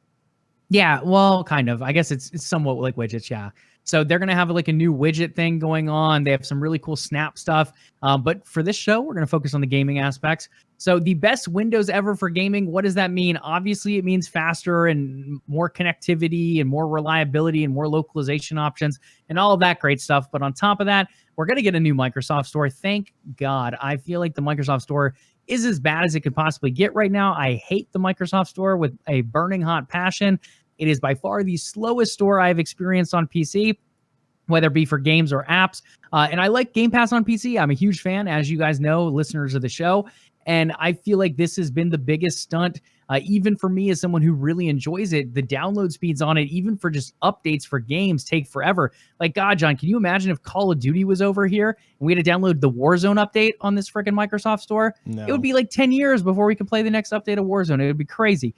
Yeah, well, kind of. I guess it's somewhat like widgets, yeah. So they're going to have like a new widget thing going on. They have some really cool Snap stuff. But for this show, we're going to focus on the gaming aspects. So the best Windows ever for gaming, what does that mean? Obviously, it means faster and more connectivity and more reliability and more localization options and all of that great stuff. But on top of that, we're going to get a new Microsoft Store. Thank God. I feel like the Microsoft Store is as bad as it could possibly get right now. I hate the Microsoft Store with a burning hot passion. It is by far the slowest store I've experienced on PC, whether it be for games or apps. And I like Game Pass on PC. I'm a huge fan, as you guys know, listeners of the show. And I feel like this has been the biggest stunt, even for me as someone who really enjoys it. The download speeds on it, even for just updates for games, take forever. Like, God, John, can you imagine if Call of Duty was over here and we had to download the Warzone update on this freaking Microsoft Store? No. It would be like 10 years before we could play the next update of Warzone. It would be crazy.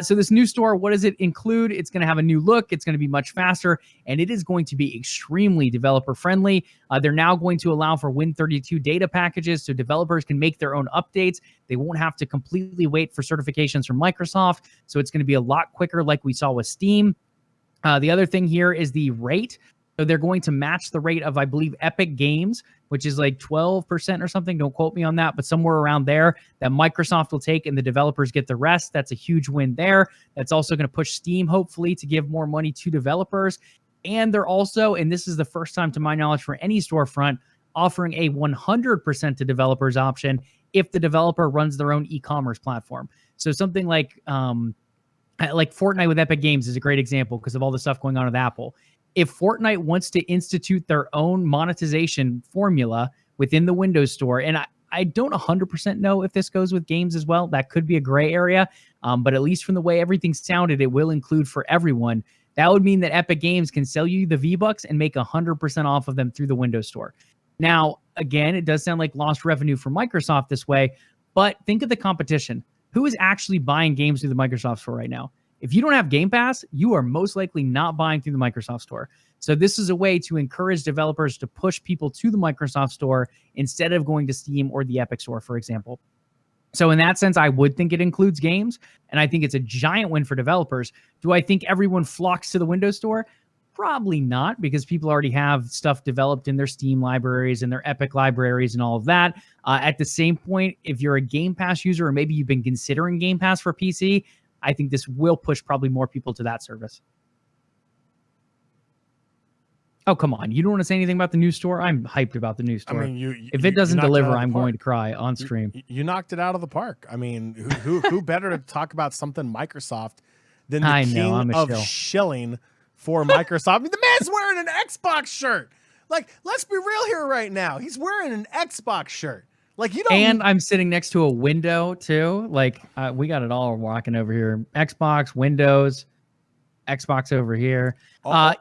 So this new store, what does it include? It's going to have a new look. It's going to be much faster, and it is going to be extremely developer friendly. They're now going to allow for Win32 data packages so developers can make their own updates. They won't have to completely wait for certifications from Microsoft. So it's going to be a lot quicker like we saw with Steam. The other thing here is the rate. So they're going to match the rate of, I believe, Epic Games, which is like 12% or something. Don't quote me on that, but somewhere around there that Microsoft will take and the developers get the rest. That's a huge win there. That's also going to push Steam, hopefully, to give more money to developers. And they're also, and this is the first time to my knowledge for any storefront, offering a 100% to developers option if the developer runs their own e-commerce platform. So something like Fortnite with Epic Games is a great example because of all the stuff going on with Apple. If Fortnite wants to institute their own monetization formula within the Windows Store, and I don't 100% know if this goes with games as well, that could be a gray area, but at least from the way everything sounded, it will include for everyone. That would mean that Epic Games can sell you the V-Bucks and make 100% off of them through the Windows Store. Now, again, it does sound like lost revenue for Microsoft this way, but think of the competition. Who is actually buying games through the Microsoft Store right now? If you don't have Game Pass, you are most likely not buying through the Microsoft Store. So this is a way to encourage developers to push people to the Microsoft Store instead of going to Steam or the Epic Store, for example. So in that sense, I would think it includes games, and I think it's a giant win for developers. Do I think everyone flocks to the Windows Store? Probably not, because people already have stuff developed in their Steam libraries and their Epic libraries and all of that. At the same point, if you're a Game Pass user or maybe you've been considering Game Pass for PC, I think this will push probably more people to that service. Oh, come on. You don't want to say anything about the new store? I'm hyped about the new store. I mean, if it doesn't deliver, I'm going to cry on stream. You knocked it out of the park. I mean, who better to talk about something Microsoft than the king of shilling for Microsoft? I mean, the man's wearing an Xbox shirt. Like, let's be real here right now. He's wearing an Xbox shirt. Like, you don't. And I'm sitting next to a window too. Like, we got it all rocking over here. Xbox, Windows, Xbox over here.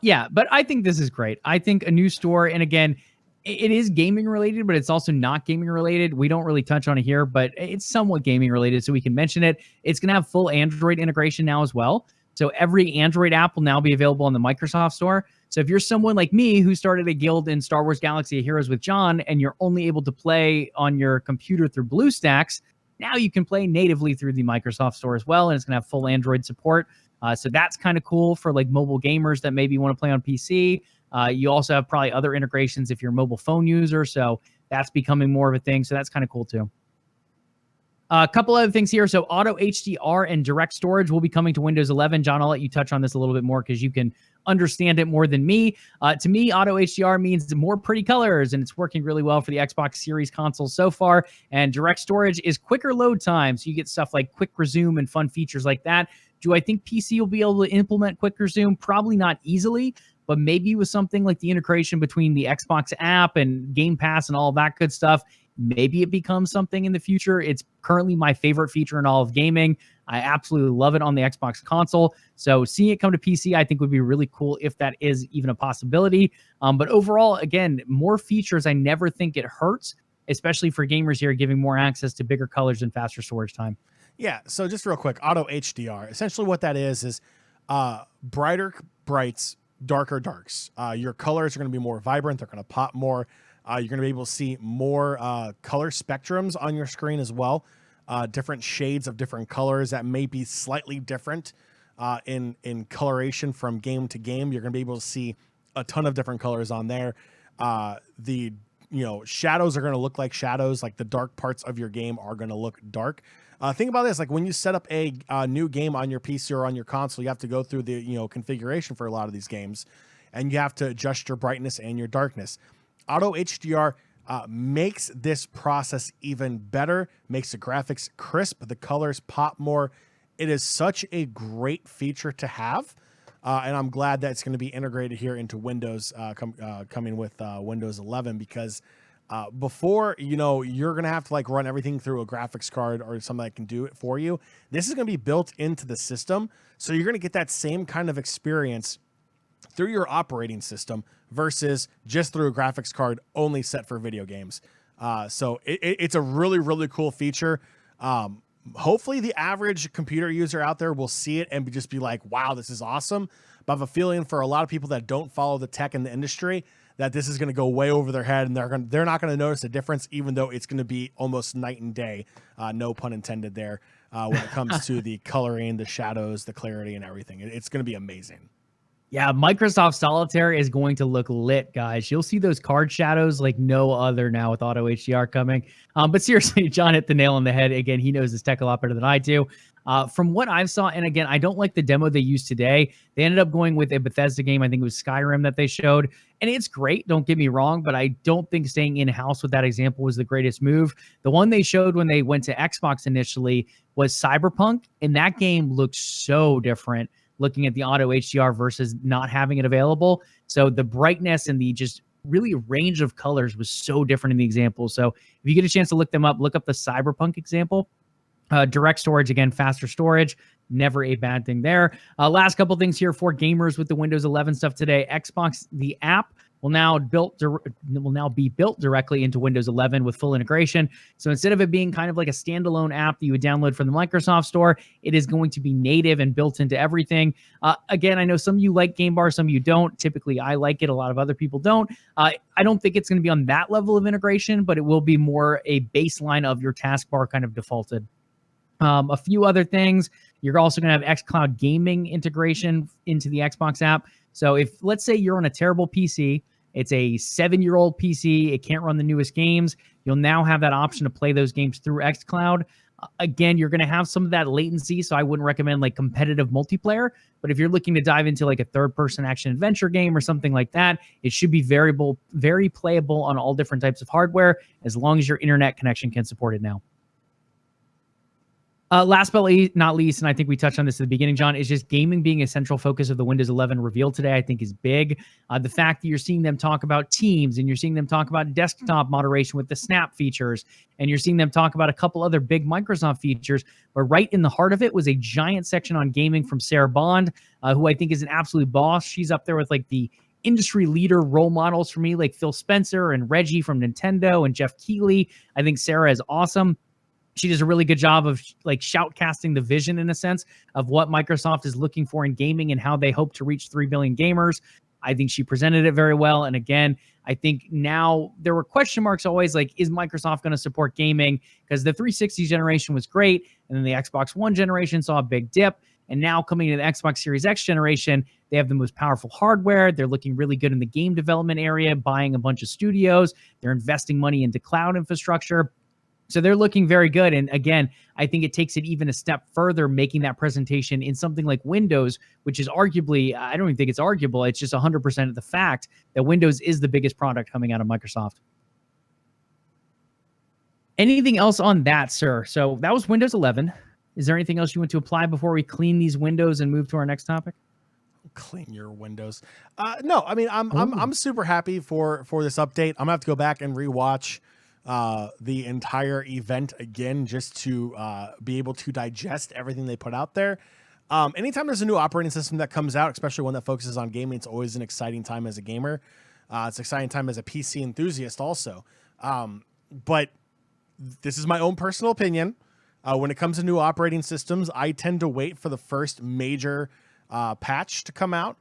Yeah, but I think this is great. I think a new store, and again, it is gaming related, but it's also not gaming related. We don't really touch on it here, but it's somewhat gaming related, so we can mention it. It's going to have full Android integration now as well. So every Android app will now be available on the Microsoft Store. So if you're someone like me who started a guild in Star Wars Galaxy of Heroes with John, and you're only able to play on your computer through BlueStacks, now you can play natively through the Microsoft Store as well, and it's going to have full Android support. So that's kind of cool for like mobile gamers that maybe want to play on PC. You also have probably other integrations if you're a mobile phone user, so that's becoming more of a thing. So that's kind of cool too. A couple other things here. So auto HDR and direct storage will be coming to Windows 11. John, I'll let you touch on this a little bit more because you can understand it more than me. To me, auto HDR means more pretty colors, and it's working really well for the Xbox Series consoles so far. And direct storage is quicker load time, so you get stuff like quick resume and fun features like that. Do I think PC will be able to implement quick resume? Probably not easily, but maybe with something like the integration between the Xbox app and Game Pass and all that good stuff, maybe it becomes something in the future. It's currently my favorite feature in all of gaming. I absolutely love it on the Xbox console. So seeing it come to PC, I think would be really cool if that is even a possibility. But overall, again, more features, I never think it hurts, especially for gamers here, giving more access to bigger colors and faster storage time. Yeah, so just real quick, auto HDR. Essentially what that is brighter brights, darker darks. Your colors are going to be more vibrant. They're going to pop more. You're going to be able to see more color spectrums on your screen as well. Different shades of different colors that may be slightly different in coloration from game to game. You're going to be able to see a ton of different colors on there. The shadows are going to look like shadows. Like the dark parts of your game are going to look dark. Think about this, like when you set up a new game on your PC or on your console, you have to go through the configuration for a lot of these games, and you have to adjust your brightness and your darkness. Auto HDR makes this process even better, makes the graphics crisp, the colors pop more. It is such a great feature to have, and I'm glad that it's going to be integrated here into Windows, coming with Windows 11, because before, you're going to have to like run everything through a graphics card or something that can do it for you. This is going to be built into the system. So you're going to get that same kind of experience through your operating system versus just through a graphics card only set for video games. So it's a really, really cool feature. Hopefully the average computer user out there will see it and just be like, wow, this is awesome. But I have a feeling for a lot of people that don't follow the tech in the industry, that this is going to go way over their head, and they're not going to notice a difference, even though it's going to be almost night and day. No pun intended there. When it comes to the coloring, the shadows, the clarity, and everything, it's going to be amazing. Yeah, Microsoft Solitaire is going to look lit, guys. You'll see those card shadows like no other now with Auto HDR coming. But seriously, John hit the nail on the head. Again, he knows his tech a lot better than I do. From what I've saw, and again, I don't like the demo they used today. They ended up going with a Bethesda game. I think it was Skyrim that they showed. And it's great, don't get me wrong, but I don't think staying in-house with that example was the greatest move. The one they showed when they went to Xbox initially was Cyberpunk, and that game looked so different looking at the auto HDR versus not having it available. So the brightness and the just really range of colors was so different in the example. So if you get a chance to look them up, look up the Cyberpunk example. Direct storage, again, faster storage, never a bad thing there. Last couple things here for gamers with the Windows 11 stuff today. Xbox, the app will now be built directly into Windows 11 with full integration. So instead of it being kind of like a standalone app that you would download from the Microsoft Store, it is going to be native and built into everything. Again, I know some of you like Game Bar, some of you don't. Typically, I like it. A lot of other people don't. I don't think it's going to be on that level of integration, but it will be more a baseline of your taskbar kind of defaulted. A few other things. You're also going to have xCloud gaming integration into the Xbox app. So if, let's say you're on a terrible PC, it's a 7-year-old PC, it can't run the newest games, you'll now have that option to play those games through xCloud. Again, you're going to have some of that latency, so I wouldn't recommend like competitive multiplayer. But if you're looking to dive into like a third-person action-adventure game or something like that, it should be very playable on all different types of hardware, as long as your internet connection can support it now. Last but not least, and I think we touched on this at the beginning, John, is just gaming being a central focus of the Windows 11 reveal today, I think is big. The fact that you're seeing them talk about Teams, and you're seeing them talk about desktop moderation with the Snap features, and you're seeing them talk about a couple other big Microsoft features, but right in the heart of it was a giant section on gaming from Sarah Bond, who I think is an absolute boss. She's up there with like the industry leader role models for me, like Phil Spencer and Reggie from Nintendo and Jeff Keighley. I think Sarah is awesome. She does a really good job of like shoutcasting the vision, in a sense, of what Microsoft is looking for in gaming and how they hope to reach 3 billion gamers. I think she presented it very well. And again, I think now there were question marks always like, is Microsoft going to support gaming? Because the 360 generation was great, and then the Xbox One generation saw a big dip. And now coming into the Xbox Series X generation, they have the most powerful hardware. They're looking really good in the game development area, buying a bunch of studios. They're investing money into cloud infrastructure. So they're looking very good. And again, I think it takes it even a step further, making that presentation in something like Windows, which is arguably, I don't even think it's arguable. It's just 100% of the fact that Windows is the biggest product coming out of Microsoft. Anything else on that, sir? So that was Windows 11. Is there anything else you want to apply before we clean these windows and move to our next topic? Clean your windows. No, I mean, I'm super happy for this update. I'm gonna have to go back and rewatch the entire event again just to be able to digest everything they put out there. Anytime there's a new operating system that comes out, especially one that focuses on gaming, it's always an exciting time as a gamer. It's an exciting time as a PC enthusiast also. But this is my own personal opinion. When it comes to new operating systems, I tend to wait for the first major patch to come out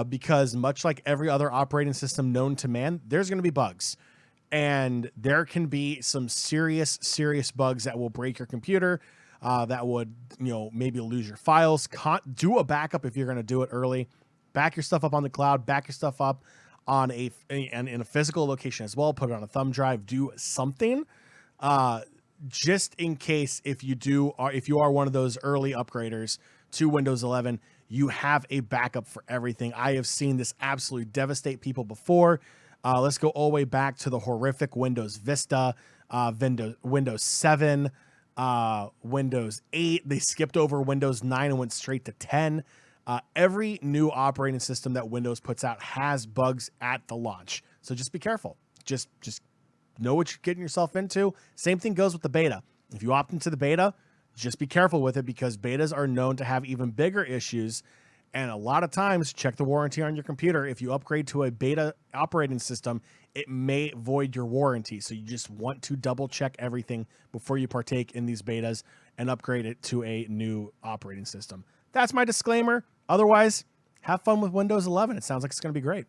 because much like every other operating system known to man, there's going to be bugs. And there can be some serious bugs that will break your computer, that would, maybe lose your files. Do a backup if you're going to do it early. Back your stuff up on the cloud, back your stuff up on in a physical location as well. Put it on a thumb drive, do something. Just in case if you are one of those early upgraders to Windows 11, you have a backup for everything. I have seen this absolutely devastate people before. Let's go all the way back to the horrific Windows Vista, Windows 7, Windows 8. They skipped over Windows 9 and went straight to 10. Every new operating system that Windows puts out has bugs at the launch. So just be careful. Just know what you're getting yourself into. Same thing goes with the beta. If you opt into the beta, just be careful with it because betas are known to have even bigger issues. And a lot of times, check the warranty on your computer. If you upgrade to a beta operating system, it may void your warranty. So you just want to double check everything before you partake in these betas and upgrade it to a new operating system. That's my disclaimer. Otherwise, have fun with Windows 11. It sounds like it's going to be great.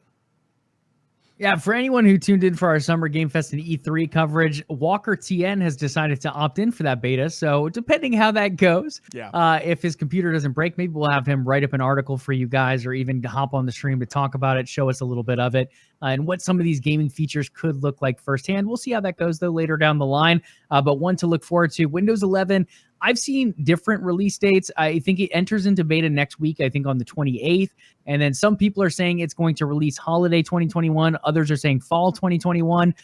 Yeah, for anyone who tuned in for our Summer Game Fest and E3 coverage, Walker TN has decided to opt in for that beta. So depending how that goes, if his computer doesn't break, maybe we'll have him write up an article for you guys or even hop on the stream to talk about it, show us a little bit of it, and what some of these gaming features could look like firsthand. We'll see how that goes, though, later down the line. But one to look forward to, Windows 11. I've seen different release dates. I think it enters into beta next week, I think on the 28th. And then some people are saying it's going to release holiday 2021. Others are saying fall 2021.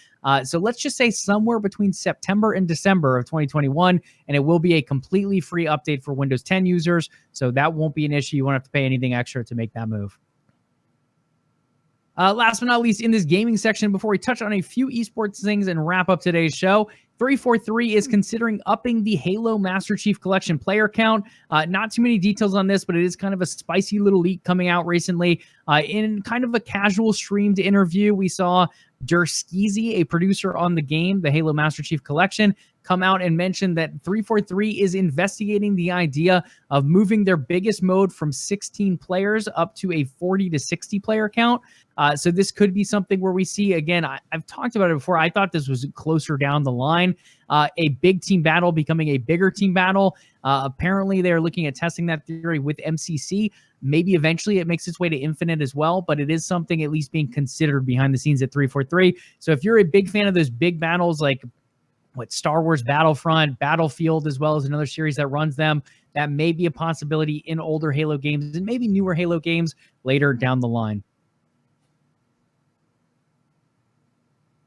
So let's just say somewhere between September and December of 2021. And it will be a completely free update for Windows 10 users. So that won't be an issue. You won't have to pay anything extra to make that move. Last but not least, in this gaming section, before we touch on a few esports things and wrap up today's show, 343 is considering upping the Halo Master Chief Collection player count. Not too many details on this, but it is kind of a spicy little leak coming out recently. In kind of a casual streamed interview, we saw Durskeezy, a producer on the game, the Halo Master Chief Collection, come out and mention that 343 is investigating the idea of moving their biggest mode from 16 players up to a 40 to 60 player count. So this could be something where we see, again, I've talked about it before. I thought this was closer down the line. A big team battle becoming a bigger team battle. Apparently, they're looking at testing that theory with MCC. Maybe eventually it makes its way to Infinite as well, but it is something at least being considered behind the scenes at 343. So if you're a big fan of those big battles like Star Wars Battlefront, Battlefield, as well as another series that runs them, that may be a possibility in older Halo games and maybe newer Halo games later down the line.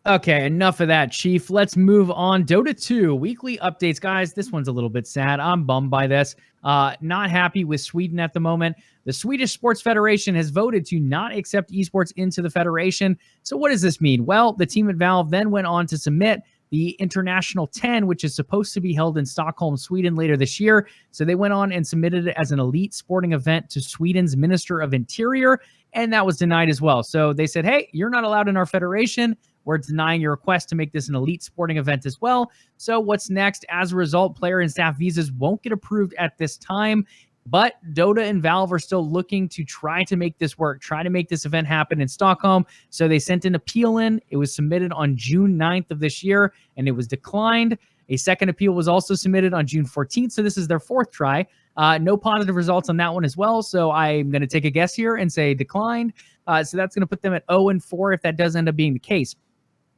Okay, enough of that, Chief. Let's move on. Dota 2 weekly updates, guys. This one's a little bit sad. I'm bummed by this. Not happy with Sweden at the moment. The Swedish Sports Federation has voted to not accept esports into the federation. So what does this mean? Well, the team at Valve then went on to submit the International 10, which is supposed to be held in Stockholm, Sweden later this year. So they went on and submitted it as an elite sporting event to Sweden's Minister of Interior, and that was denied as well. So they said, hey, you're not allowed in our federation. We're denying your request to make this an elite sporting event as well. So what's next? As a result, player and staff visas won't get approved at this time. But Dota and Valve are still looking to try to make this work, try to make this event happen in Stockholm. So they sent an appeal in. It was submitted on June 9th of this year, and it was declined. A second appeal was also submitted on June 14th, so this is their fourth try. No positive results on that one as well, so I'm going to take a guess here and say declined. So that's going to put them at 0-4 if that does end up being the case.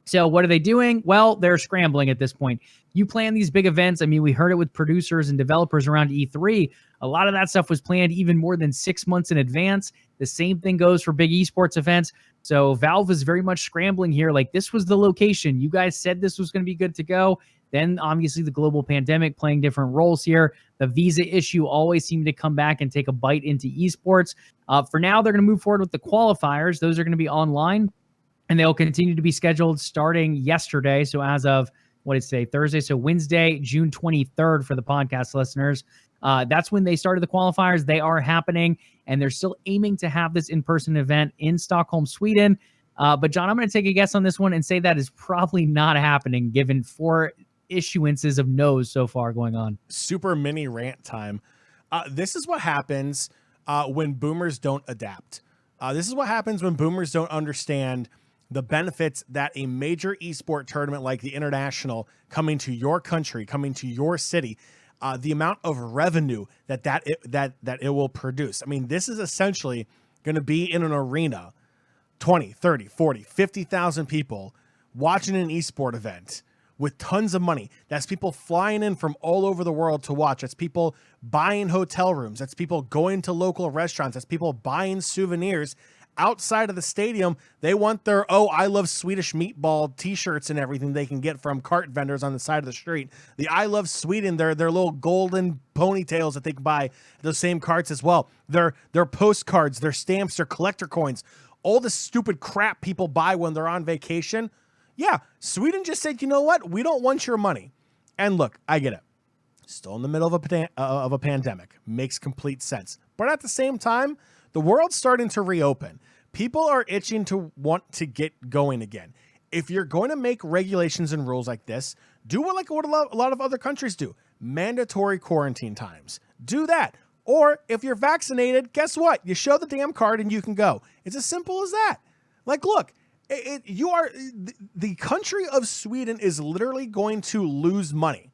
So what are they doing? Well, they're scrambling at this point. You plan these big events. I mean, we heard it with producers and developers around E3. A lot of that stuff was planned even more than 6 months in advance. The same thing goes for big esports events. So Valve is very much scrambling here. Like, this was the location. You guys said this was going to be good to go. Then obviously the global pandemic playing different roles here. The visa issue always seemed to come back and take a bite into esports. For now, they're going to move forward with the qualifiers. Those are going to be online, and they'll continue to be scheduled starting yesterday. So as of, what is today? Thursday. So Wednesday, June 23rd for the podcast listeners. That's when they started the qualifiers. They are happening, and they're still aiming to have this in-person event in Stockholm, Sweden. But John, I'm going to take a guess on this one and say that is probably not happening given 4 issuances of no's so far going on. Super mini rant time. This is what happens when boomers don't adapt. This is what happens when boomers don't understand the benefits that a major esport tournament like the International coming to your country, coming to your city, the amount of revenue that it will produce. I mean, this is essentially going to be in an arena, 20, 30, 40, 50,000 people watching an esport event with tons of money. That's people flying in from all over the world to watch. That's people buying hotel rooms. That's people going to local restaurants. That's people buying souvenirs outside of the stadium. They want their, I love Swedish meatball t-shirts and everything they can get from cart vendors on the side of the street. The I love Sweden, their little golden ponytails that they can buy at those same carts as well. Their postcards, their stamps, their collector coins, all the stupid crap people buy when they're on vacation. Yeah, Sweden just said, you know what? We don't want your money. And look, I get it. Still in the middle of a pandemic. Makes complete sense. But at the same time, the world's starting to reopen. People are itching to want to get going again. If you're going to make regulations and rules like this, do what a lot of other countries do. Mandatory quarantine times. Do that. Or if you're vaccinated, guess what? You show the damn card and you can go. It's as simple as that. Like, look, the country of Sweden is literally going to lose money.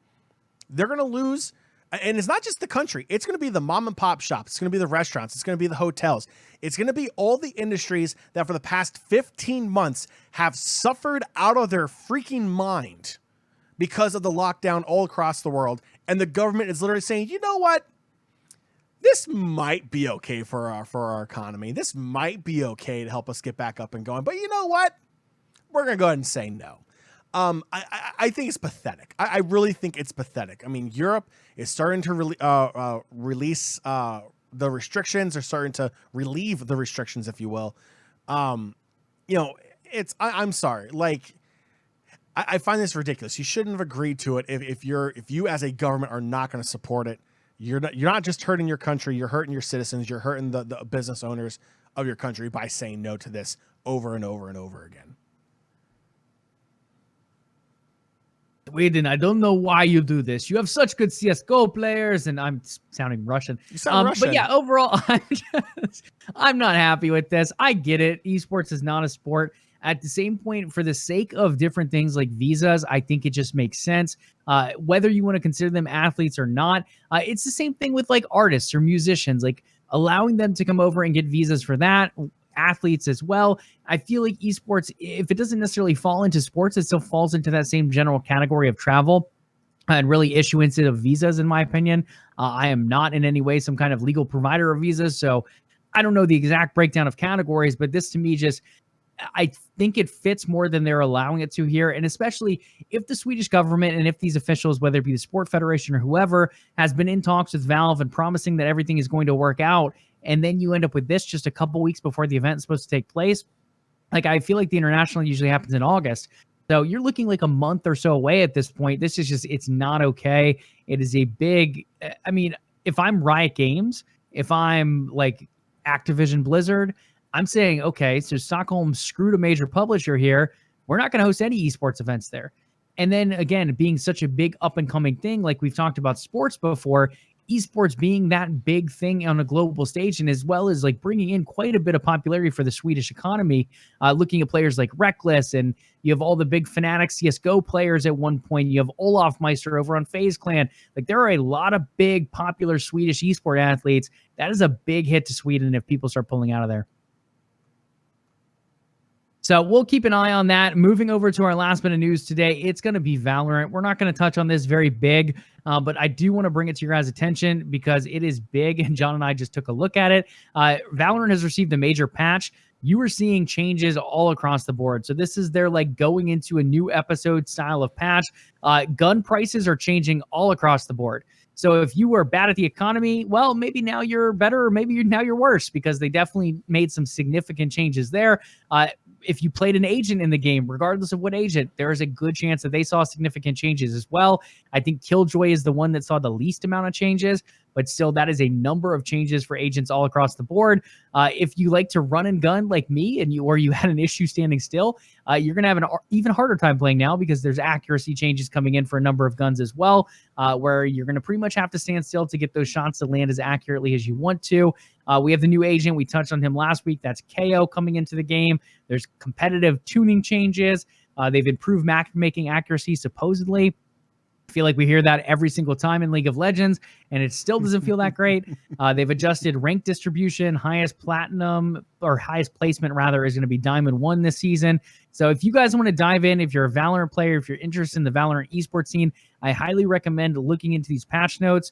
They're going to lose, and it's not just the country. It's going to be the mom and pop shops. It's going to be the restaurants. It's going to be the hotels. It's going to be all the industries that for the past 15 months have suffered out of their freaking mind because of the lockdown all across the world. And the government is literally saying, you know what? This might be okay for our economy. This might be okay to help us get back up and going. But you know what? We're going to go ahead and say no. I think it's pathetic. I really think it's pathetic. I mean, Europe is starting to release the restrictions. They're starting to relieve the restrictions, if you will. I'm sorry. Like, I find this ridiculous. You shouldn't have agreed to it if you as a government are not going to support it. You're not just hurting your country, you're hurting your citizens, you're hurting the business owners of your country by saying no to this over and over and over again. Sweden, I don't know why you do this. You have such good CSGO players, and I'm sounding Russian. You sound Russian. But yeah, overall, I'm not happy with this. I get it. Esports is not a sport. At the same point, for the sake of different things like visas, I think it just makes sense. Whether you want to consider them athletes or not, it's the same thing with like artists or musicians, like allowing them to come over and get visas for that. Athletes as well. I feel like esports, if it doesn't necessarily fall into sports, it still falls into that same general category of travel and really issuance of visas, in my opinion. I am not in any way some kind of legal provider of visas, so I don't know the exact breakdown of categories, but this to me just, I think it fits more than they're allowing it to here. And especially if the Swedish government and if these officials, whether it be the Sport Federation or whoever, has been in talks with Valve and promising that everything is going to work out, and then you end up with this just a couple weeks before the event is supposed to take place. Like, I feel like the International usually happens in August. So you're looking like a month or so away at this point. This is just, it's not okay. It is a big, I mean, if I'm Riot Games, if I'm like Activision Blizzard, I'm saying, okay, so Stockholm screwed a major publisher here. We're not going to host any esports events there. And then again, being such a big up and coming thing, like we've talked about sports before, esports being that big thing on a global stage, and as well as like bringing in quite a bit of popularity for the Swedish economy, looking at players like Reckless, and you have all the big Fnatic CSGO players at one point. You have Olaf Meister over on FaZe Clan. Like, there are a lot of big popular Swedish esport athletes. That is a big hit to Sweden if people start pulling out of there. So we'll keep an eye on that. Moving over to our last bit of news today, it's going to be Valorant. We're not going to touch on this very big, but I do want to bring it to your guys' attention because it is big, and Jon and I just took a look at it. Valorant has received a major patch. You are seeing changes all across the board. So this is their like going into a new episode style of patch. Gun prices are changing all across the board. So if you were bad at the economy, well, maybe now you're better, or maybe now you're worse, because they definitely made some significant changes there. If you played an agent in the game, regardless of what agent, there is a good chance that they saw significant changes as well. I think Killjoy is the one that saw the least amount of changes, but still, that is a number of changes for agents all across the board. If you like to run and gun like me, and you had an issue standing still, you're going to have an even harder time playing now, because there's accuracy changes coming in for a number of guns as well, where you're going to pretty much have to stand still to get those shots to land as accurately as you want to. We have the new agent. We touched on him last week. That's KO coming into the game. There's competitive tuning changes. They've improved matchmaking accuracy, supposedly. I feel like we hear that every single time in League of Legends, and it still doesn't feel that great. They've adjusted rank distribution. Highest platinum, or highest placement rather, is going to be Diamond 1 this season. So if you guys want to dive in, if you're a Valorant player, if you're interested in the Valorant esports scene, I highly recommend looking into these patch notes.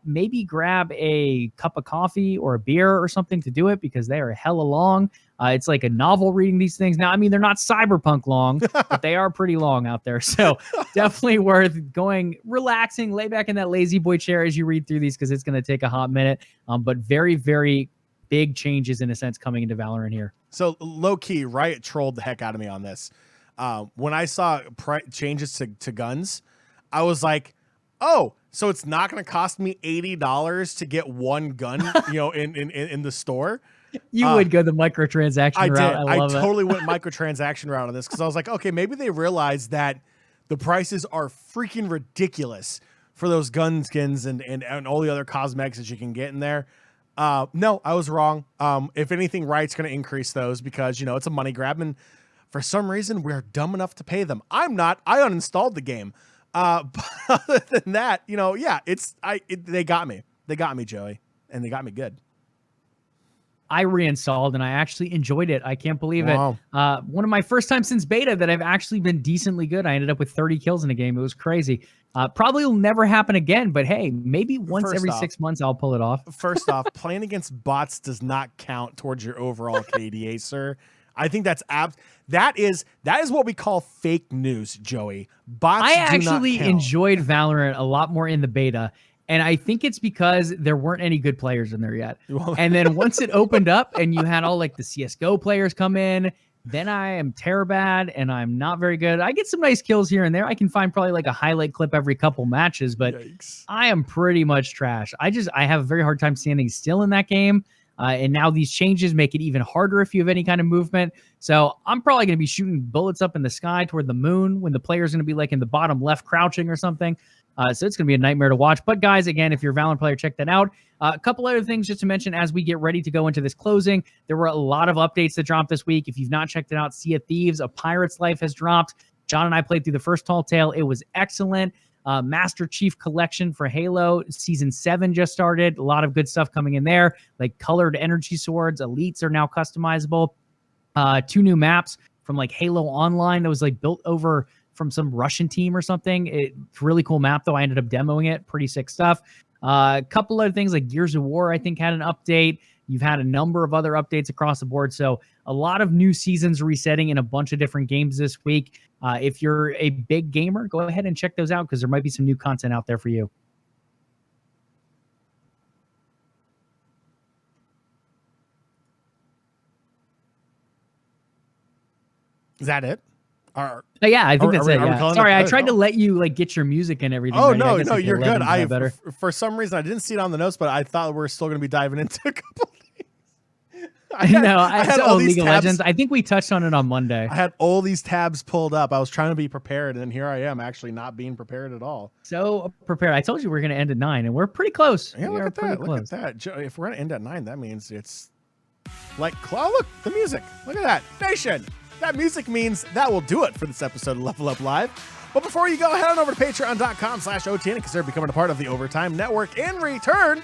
Maybe grab a cup of coffee or a beer or something to do it, because they are hella long. It's like a novel reading these things. Now, I mean, they're not cyberpunk long, but they are pretty long out there. So definitely worth going, relaxing, lay back in that lazy boy chair as you read through these, because it's going to take a hot minute. But very, very big changes in a sense coming into Valorant here. So low key, Riot trolled the heck out of me on this. When I saw changes to guns, I was like, oh, so it's not going to cost me $80 to get one gun, in the store. You would go the microtransaction route. I totally went microtransaction route on this, because I was like, okay, maybe they realized that the prices are freaking ridiculous for those gun skins and all the other cosmetics that you can get in there. No, I was wrong. If anything, Riot's going to increase those, because, it's a money grab, and for some reason we're dumb enough to pay them. I'm not. I uninstalled the game. But other than that, they got me. They got me, Joey, and they got me good. I reinstalled and I actually enjoyed it. I can't believe it. One of my first times since beta that I've actually been decently good. I ended up with 30 kills in a game. It was crazy. Probably will never happen again, but hey, maybe once every 6 months I'll pull it off. First off, playing against bots does not count towards your overall KDA, sir. I think that is what we call fake news, Joey. Bots I do not actually count. enjoyed Valorant a lot more in the beta. And I think it's because there weren't any good players in there yet. And then once it opened up and you had all like the CSGO players come in, then I am bad and I'm not very good. I get some nice kills here and there. I can find probably like a highlight clip every couple matches, but yikes. I am pretty much trash. I have a very hard time standing still in that game. And now these changes make it even harder if you have any kind of movement. So I'm probably going to be shooting bullets up in the sky toward the moon when the player's going to be like in the bottom left crouching or something. So it's going to be a nightmare to watch. But guys, again, if you're a Valorant player, check that out. A couple other things just to mention as we get ready to go into this closing. There were a lot of updates that dropped this week. If you've not checked it out, Sea of Thieves, A Pirate's Life has dropped. Jon and I played through the first Tall Tale. It was excellent. Master Chief Collection for Halo. Season 7 just started. A lot of good stuff coming in there, like colored energy swords. Elites are now customizable. 2 new maps from like Halo Online that was like built over from some Russian team or something. It's a really cool map, though. I ended up demoing it. Pretty sick stuff. A couple other things like Gears of War, I think, had an update. You've had a number of other updates across the board. So a lot of new seasons resetting in a bunch of different games this week. If you're a big gamer, go ahead and check those out because there might be some new content out there for you. Is that it? Yeah, I think that's it. Yeah. Sorry, I tried to let you like get your music and everything. Oh, no, you're good. For some reason, I didn't see it on the notes, but I thought we were still going to be diving into a couple things. I had all these League of tabs. Legends. I think we touched on it on Monday. I had all these tabs pulled up. I was trying to be prepared, and then here I am actually not being prepared at all. So prepared. I told you we're going to end at 9, and we're pretty close. Yeah, look at that. Look at that. If we're going to end at 9, that means it's like, oh, look, the music. Look at that. Nation. That music means that will do it for this episode of Level Up Live. But before you go, head on over to patreon.com/OTN and consider becoming a part of the Overtime Network. In return,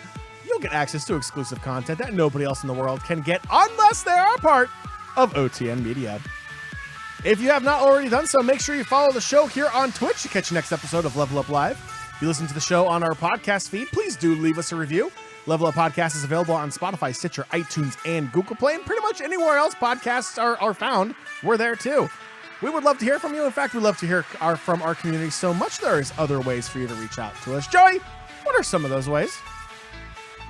you'll get access to exclusive content that nobody else in the world can get unless they are a part of OTN Media. If you have not already done so, make sure you follow the show here on Twitch to catch the next episode of Level Up Live. If you listen to the show on our podcast feed, please do leave us a review. LvLUp Podcast is available on Spotify, Stitcher, iTunes, and Google Play, and pretty much anywhere else podcasts are found, we're there too. We would love to hear from you. In fact, we'd love to hear from our community so much there's other ways for you to reach out to us. Joey, what are some of those ways?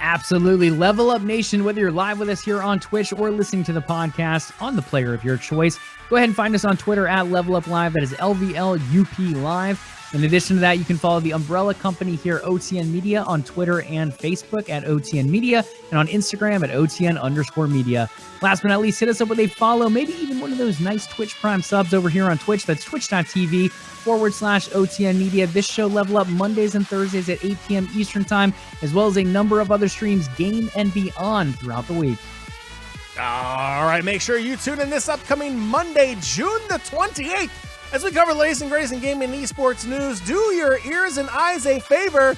Absolutely. Level Up Nation, whether you're live with us here on Twitch or listening to the podcast on the player of your choice, go ahead and find us on Twitter at LvLUp Live. That is LvLUp Live. In addition to that, you can follow the umbrella company here, OTN Media, on Twitter and Facebook at OTN Media, and on Instagram at OTN_media. Last but not least, hit us up with a follow, maybe even one of those nice Twitch Prime subs over here on Twitch. That's twitch.tv/OTN Media. This show, Level Up, Mondays and Thursdays at 8 p.m. Eastern Time, as well as a number of other streams, game and beyond, throughout the week. All right, make sure you tune in this upcoming Monday, June the 28th, as we cover the latest and greatest in gaming and esports news. Do your ears and eyes a favor.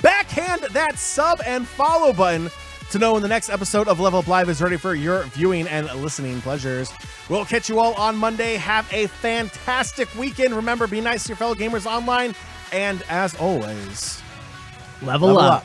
Backhand that sub and follow button to know when the next episode of Level Up Live is ready for your viewing and listening pleasures. We'll catch you all on Monday. Have a fantastic weekend. Remember, be nice to your fellow gamers online. And as always, Level up.